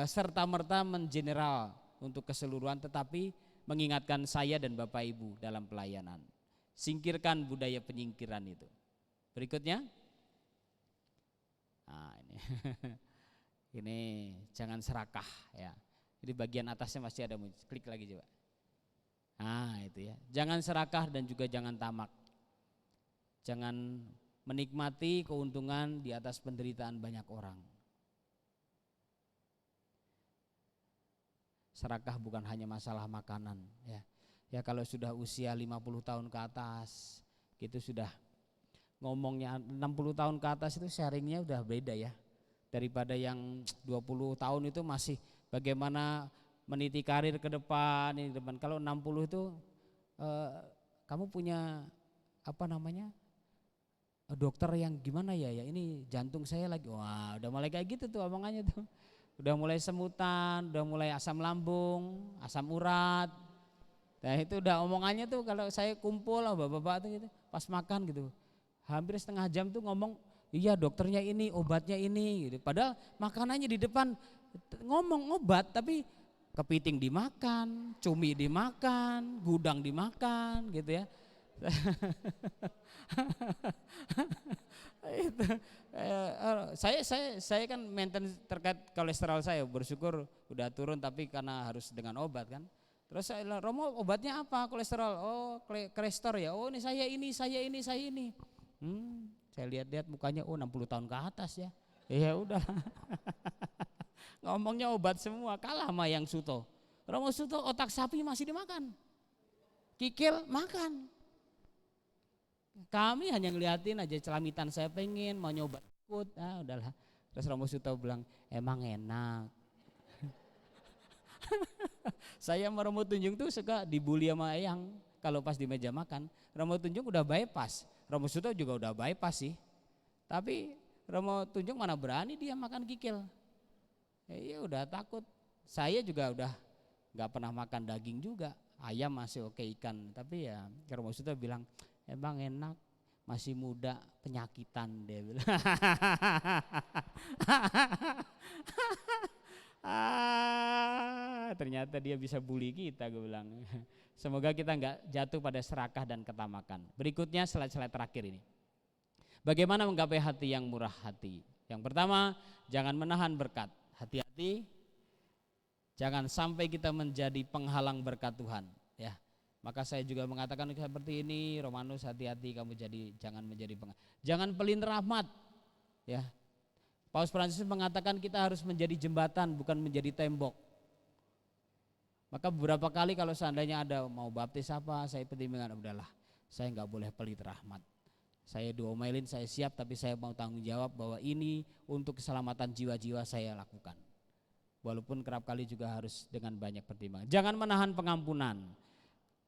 serta-merta mengeneral untuk keseluruhan, tetapi mengingatkan saya dan Bapak Ibu dalam pelayanan. Singkirkan budaya penyingkiran itu. Berikutnya, nah ini, ini jangan serakah ya. Jadi bagian atasnya masih ada, klik lagi coba. Nah itu ya, jangan serakah dan juga jangan tamak. Jangan menikmati keuntungan di atas penderitaan banyak orang. Serakah bukan hanya masalah makanan ya. Ya kalau sudah usia 50 tahun ke atas gitu sudah ngomongnya, 60 tahun ke atas itu sharingnya udah beda ya. Daripada yang 20 tahun itu masih bagaimana meniti karir ke depan, ini depan. Kalau 60 itu kamu punya apa namanya? Dokter yang gimana ya ini jantung saya lagi. Wah, udah mulai kayak gitu tuh omongannya tuh. Udah mulai semutan, udah mulai asam lambung, asam urat. Nah itu udah omongannya tuh kalau saya kumpul lah bapak-bapak tuh gitu, pas makan gitu. Hampir setengah jam tuh ngomong, iya dokternya ini, obatnya ini gitu. Padahal makanannya di depan ngomong obat tapi kepiting dimakan, cumi dimakan, gudang dimakan gitu ya. Itu, saya kan maintain terkait kolesterol saya, bersyukur udah turun tapi karena harus dengan obat kan. Terus saya bilang, Romo obatnya apa kolesterol? Oh Krestor ya, oh ini saya ini. Saya lihat-lihat mukanya, oh 60 tahun ke atas ya. Ya udah. Ngomongnya obat semua, kalah sama yang Suto. Romo Suto otak sapi masih dimakan, kikil makan. Kami hanya ngeliatin aja celamitan, saya pengen mau nyoba ikut, udahlah. Terus Romo Suto bilang emang enak. Saya sama Romo Tunjung tuh suka dibully sama Eyang kalau pas di meja makan. Romo Tunjung udah bypass, Romo Suto juga udah bypass sih. Tapi Romo Tunjung mana berani dia makan kikil. Iya udah takut. Saya juga udah nggak pernah makan daging juga. Ayam masih oke, ikan. Tapi ya Romo Suto bilang emang enak, masih muda, penyakitan dia bilang. Ternyata dia bisa bully kita, gue bilang. Semoga kita nggak jatuh pada serakah dan ketamakan. Berikutnya slide-slide terakhir ini. Bagaimana menggapai hati yang murah hati? Yang pertama, jangan menahan berkat. Hati-hati, jangan sampai kita menjadi penghalang berkat Tuhan. Ya, maka saya juga mengatakan seperti ini, Romanus hati-hati kamu jangan menjadi penghalang. Jangan pelin rahmat. Ya, Paus Fransiskus mengatakan kita harus menjadi jembatan bukan menjadi tembok. Maka beberapa kali kalau seandainya ada mau baptis apa, saya pertimbangkan udahlah, saya nggak boleh pelit rahmat. Saya diomelin, saya siap, tapi saya mau tanggung jawab bahwa ini untuk keselamatan jiwa-jiwa saya lakukan. Walaupun kerap kali juga harus dengan banyak pertimbangan. Jangan menahan pengampunan.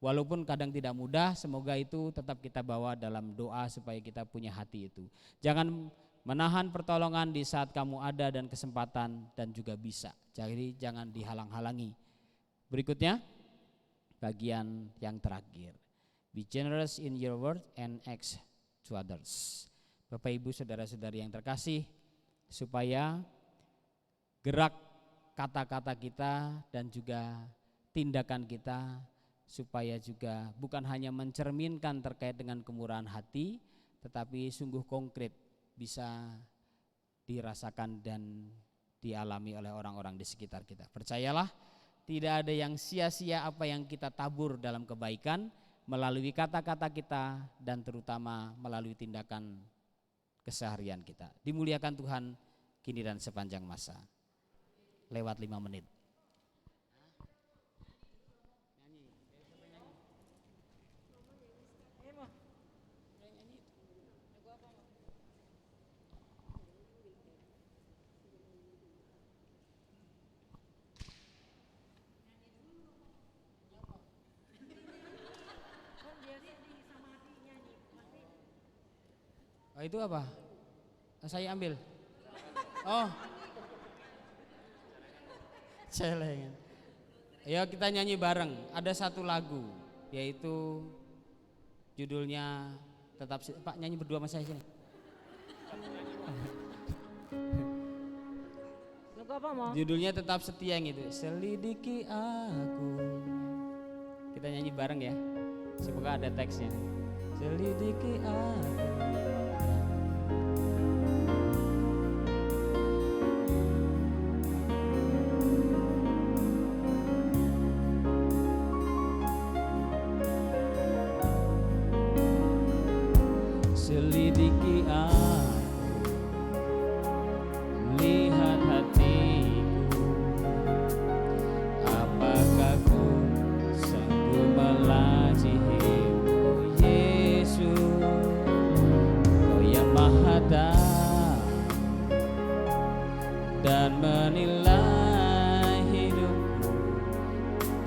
Walaupun kadang tidak mudah, semoga itu tetap kita bawa dalam doa supaya kita punya hati itu. Jangan menahan pertolongan di saat kamu ada dan kesempatan dan juga bisa. Jadi jangan dihalang-halangi. Berikutnya, bagian yang terakhir. Be generous in your word and act to others. Bapak Ibu saudara-saudari yang terkasih, supaya gerak kata-kata kita dan juga tindakan kita supaya juga bukan hanya mencerminkan terkait dengan kemurahan hati, tetapi sungguh konkret bisa dirasakan dan dialami oleh orang-orang di sekitar kita. Percayalah, tidak ada yang sia-sia apa yang kita tabur dalam kebaikan melalui kata-kata kita dan terutama melalui tindakan keseharian kita. Dimuliakan Tuhan kini dan sepanjang masa. Lewat 5 menit. Oh, itu apa? Saya ambil. Oh. Celengan. Ayo kita nyanyi bareng. Ada satu lagu yaitu judulnya tetap Pak nyanyi berdua sama saya sini. Lagu apa mau? Judulnya tetap setia yang itu. Selidiki aku. Kita nyanyi bareng ya. Semoga ada teksnya. Selidiki aku. Selidiki aku, lihat hatiku, apakah ku sanggup mengasihimu, Yesus, Kau yang Maha Tahu dan menilai hidupku,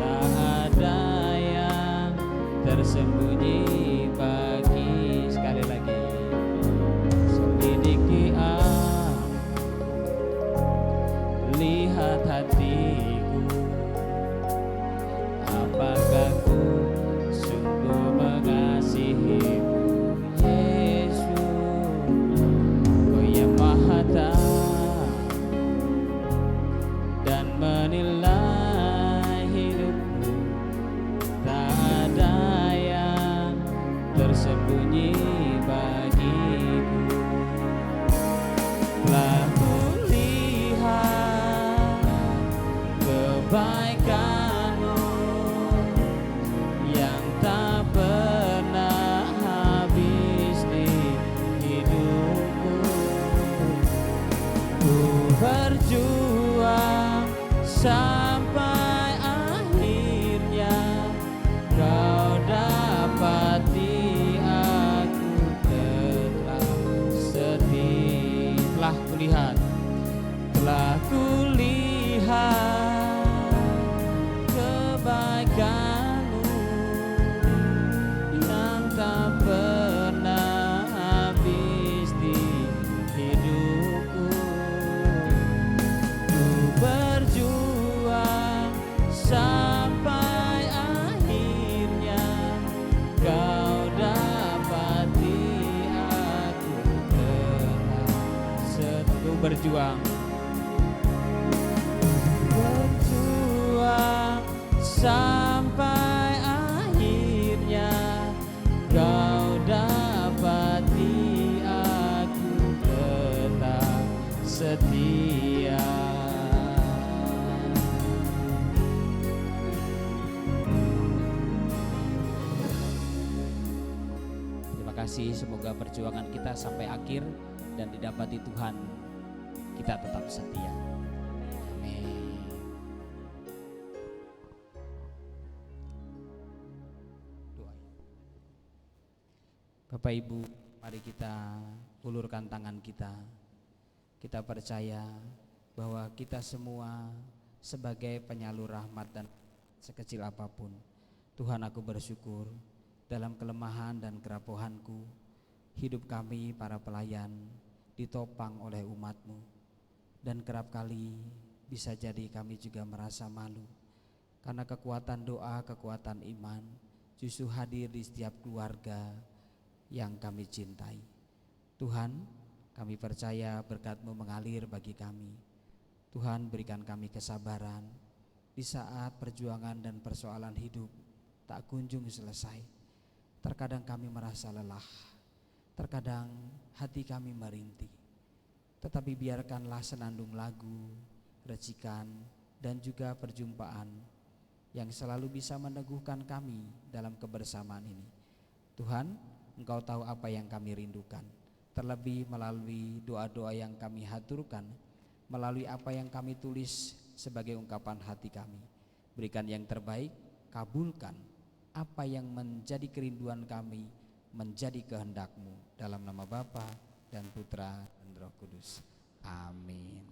tak ada yang tersembunyi bagi. Sekali lagi, selidiki aku, lihat hatiku, apakah ku sungguh mengasihimu, Yesus, Kau yang Maha Tahu dan menilai hidupku, tak ada yang tersembunyi bagiku. Telah kulihat kebaikan-Mu yang tak pernah habis di hidupku. Ku berjuang sampai akhirnya Kau dapati aku tetap setia. Telah kulihat kebaikan-Mu yang tak pernah habis di hidupku. Ku berjuang sampai akhirnya Kau dapati aku tetap setia. Berjuang sampai akhirnya Kau dapati aku tetap setia. Terima kasih, semoga perjuangan kita sampai akhir dan didapati Tuhan, kita tetap setia. Amin. Bapak Ibu, mari kita ulurkan tangan kita. Kita percaya bahwa kita semua sebagai penyalur rahmat dan sekecil apapun, Tuhan, aku bersyukur dalam kelemahan dan kerapuhanku, hidup kami para pelayan ditopang oleh umat-Mu. Dan kerap kali bisa jadi kami juga merasa malu karena kekuatan doa, kekuatan iman justru hadir di setiap keluarga yang kami cintai. Tuhan, kami percaya berkat-Mu mengalir bagi kami. Tuhan, berikan kami kesabaran di saat perjuangan dan persoalan hidup tak kunjung selesai. Terkadang kami merasa lelah, terkadang hati kami merintih. Tetapi biarkanlah senandung lagu, recikan, dan juga perjumpaan yang selalu bisa meneguhkan kami dalam kebersamaan ini. Tuhan, Engkau tahu apa yang kami rindukan, terlebih melalui doa-doa yang kami haturkan, melalui apa yang kami tulis sebagai ungkapan hati kami. Berikan yang terbaik, kabulkan apa yang menjadi kerinduan kami menjadi kehendak-Mu, dalam nama Bapa dan Putra dan Roh Kudus. Amin.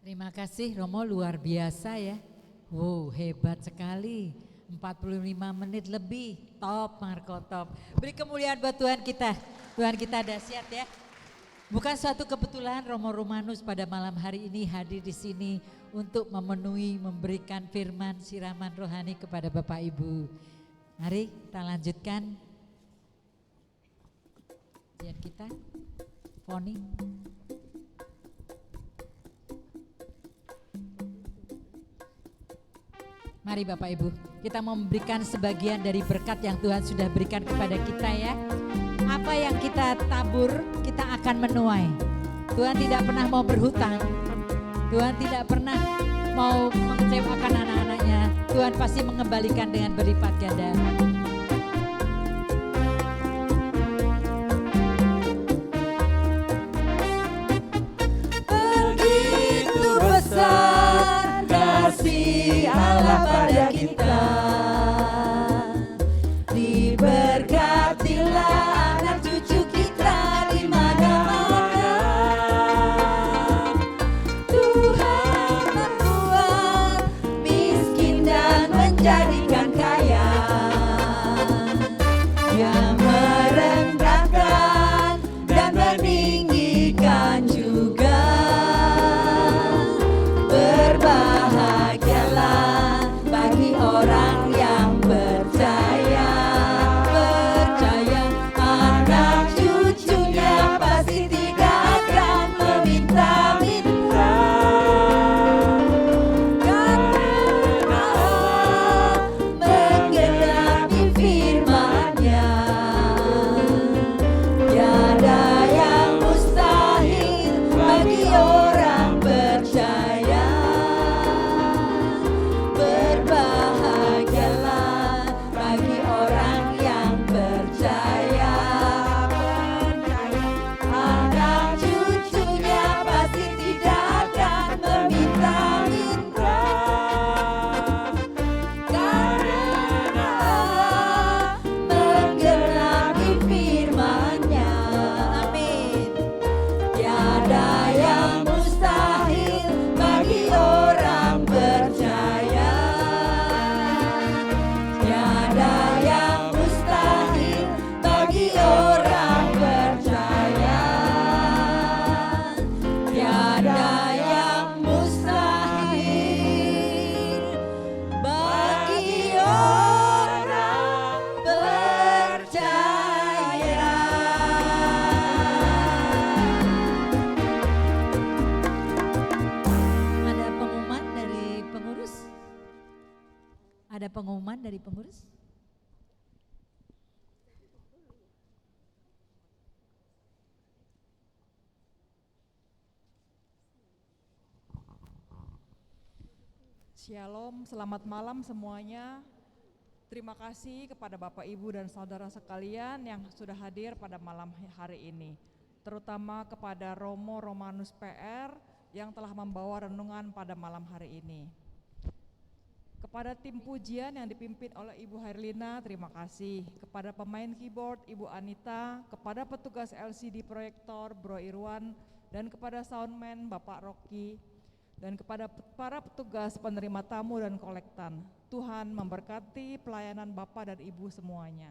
Terima kasih Romo, luar biasa ya. Wow, hebat sekali. 45 menit lebih. Top Marco, top. Beri kemuliaan buat Tuhan kita. Tuhan kita dahsyat ya. Bukan suatu kebetulan Romo Romanus pada malam hari ini hadir di sini untuk memenuhi, memberikan firman siraman rohani kepada Bapak Ibu. Mari kita lanjutkan. Lihat kita, Foni. Mari Bapak Ibu, kita memberikan sebagian dari berkat yang Tuhan sudah berikan kepada kita ya. Apa yang kita tabur, kita akan menuai. Tuhan tidak pernah mau berhutang. Tuhan tidak pernah mau mengecewakan anak-anaknya. Tuhan pasti mengembalikan dengan berlipat ganda. Begitu besar kasih Allah pada kita, diberkatilah anak cucu kita di mana-mana. Tuhan membuat miskin dan menjadikan kaya. Dia merendahkan dan meninggikan juga. Berbahagialah bagi orang yang percaya, anak cucunya pasti tidak akan meminta-minta, karena menggenapi firman-Nya. Tiada yang mustahil bagi orang percaya. Berbahagialah bagi orang yang percaya, anak cucunya pasti tidak akan meminta-minta, karena menggenapi firman-Nya. Amin. Tiada yang mustahil bagi orang percaya. Tiada yang mustahil bagi orang percaya. Tiada yang mustahil bagi orang percaya. Ada pengumuman dari pengurus? Ada pengumuman dari pengurus? Shalom, selamat malam semuanya. Terima kasih kepada Bapak Ibu dan saudara sekalian yang sudah hadir pada malam hari ini. Terutama kepada Romo Romanus PR yang telah membawa renungan pada malam hari ini. Kepada tim pujian yang dipimpin oleh Ibu Herlina, terima kasih. Kepada pemain keyboard Ibu Anita, kepada petugas LCD proyektor Bro Irwan, dan kepada soundman Bapak Rocky, dan kepada para petugas penerima tamu dan kolektan. Tuhan memberkati pelayanan Bapak dan Ibu semuanya.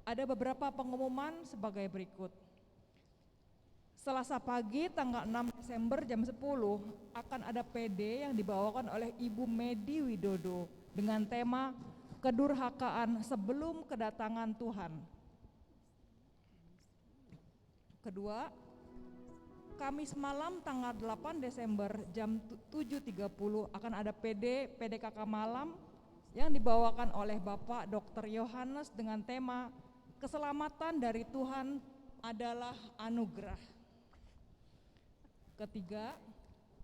Ada beberapa pengumuman sebagai berikut. Selasa pagi tanggal 6 Desember jam 10 akan ada PD yang dibawakan oleh Ibu Medi Widodo dengan tema kedurhakaan sebelum kedatangan Tuhan. Kedua, Kamis malam tanggal 8 Desember jam 7.30 akan ada PDKK malam yang dibawakan oleh Bapak Dr. Yohanes dengan tema keselamatan dari Tuhan adalah anugerah. Ketiga,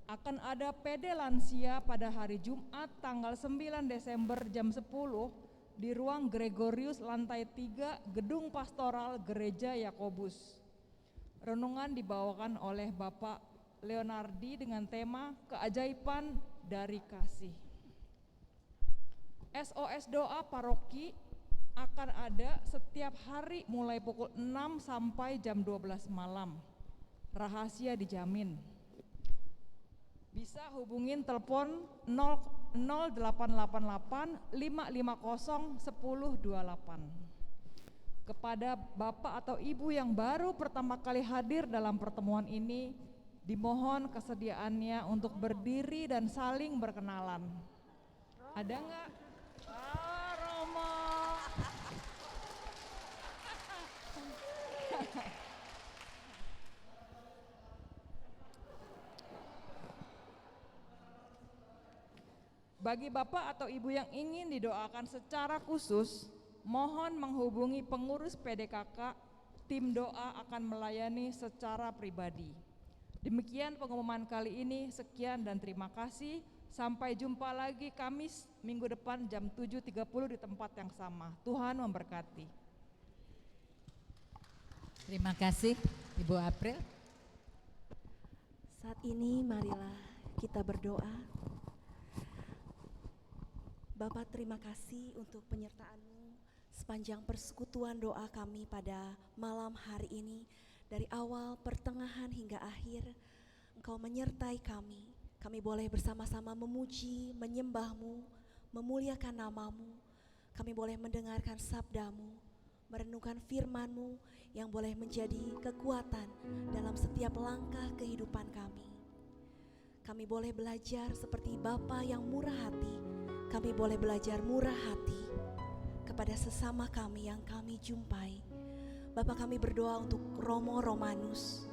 akan ada PD lansia pada hari Jumat tanggal 9 Desember jam 10 di ruang Gregorius lantai 3 Gedung Pastoral Gereja Yakobus. Renungan dibawakan oleh Bapak Leonardi dengan tema keajaiban dari kasih. SOS doa paroki akan ada setiap hari mulai pukul 6 sampai jam 12 malam. Rahasia dijamin. bisa hubungin telepon 0888 550 1028. Kepada Bapak atau Ibu yang baru pertama kali hadir dalam pertemuan ini, dimohon kesediaannya untuk berdiri dan saling berkenalan. Ada nggak? Romo. Bagi Bapak atau Ibu yang ingin didoakan secara khusus, mohon menghubungi pengurus PDKK, tim doa akan melayani secara pribadi. Demikian pengumuman kali ini, sekian dan terima kasih. Sampai jumpa lagi Kamis minggu depan jam 7.30 di tempat yang sama. Tuhan memberkati. Terima kasih Ibu April. Saat ini marilah kita berdoa. Bapak, terima kasih untuk penyertaan-Mu sepanjang persekutuan doa kami pada malam hari ini. Dari awal, pertengahan hingga akhir, Engkau menyertai kami. Kami boleh bersama-sama memuji, menyembah-Mu, memuliakan nama-Mu. Kami boleh mendengarkan sabda-Mu, merenungkan firman-Mu yang boleh menjadi kekuatan dalam setiap langkah kehidupan kami. Kami boleh belajar seperti Bapa yang murah hati. Kami boleh belajar murah hati kepada sesama kami yang kami jumpai. Bapa, kami berdoa untuk Romo Romanus.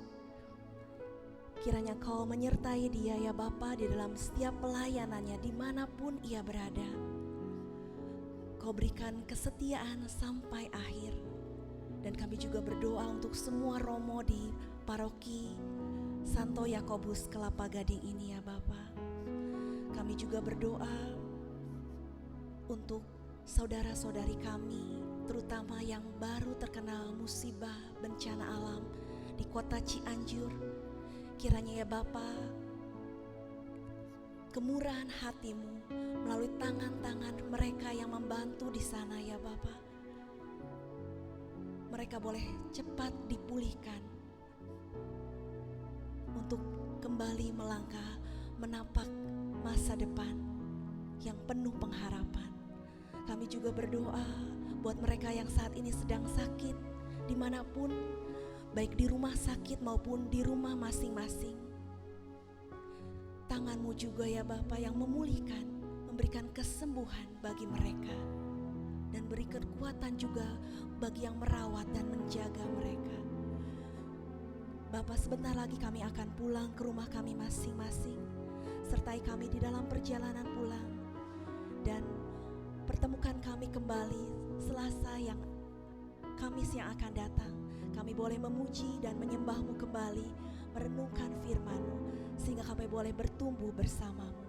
Kiranya Kau menyertai dia ya Bapa di dalam setiap pelayanannya dimanapun ia berada. Kau berikan kesetiaan sampai akhir. Dan kami juga berdoa untuk semua Romo di paroki Santo Yakobus Kelapa Gading ini ya Bapa. Kami juga berdoa untuk saudara-saudari kami, terutama yang baru terkena musibah bencana alam di kota Cianjur. Kiranya ya Bapa, kemurahan hati-Mu melalui tangan-tangan mereka yang membantu di sana ya Bapa, mereka boleh cepat dipulihkan untuk kembali melangkah menapak masa depan yang penuh pengharapan. Kami juga berdoa buat mereka yang saat ini sedang sakit dimanapun, baik di rumah sakit maupun di rumah masing-masing. Tangan-Mu juga ya Bapa yang memulihkan, memberikan kesembuhan bagi mereka, dan beri kekuatan juga bagi yang merawat dan menjaga mereka. Bapa, sebentar lagi kami akan pulang ke rumah kami masing-masing. Sertai kami di dalam perjalanan pulang, dan pertemukan kami kembali Selasa yang Kamis yang akan datang. Kami boleh memuji dan menyembah-Mu kembali, merenungkan firman-Mu, sehingga kami boleh bertumbuh bersama-Mu.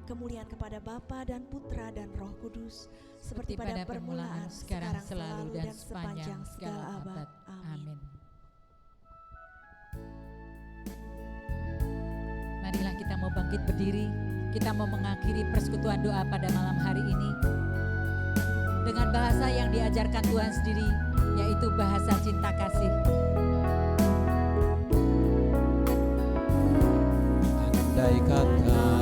Kemuliaan kepada Bapa dan Putra dan Roh Kudus, seperti pada permulaan, sekarang, selalu, dan sepanjang segala abad. Amin. Marilah kita mau bangkit berdiri, kita mau mengakhiri persekutuan doa pada malam hari ini dengan bahasa yang diajarkan Tuhan sendiri, yaitu bahasa cinta kasih. Andai kata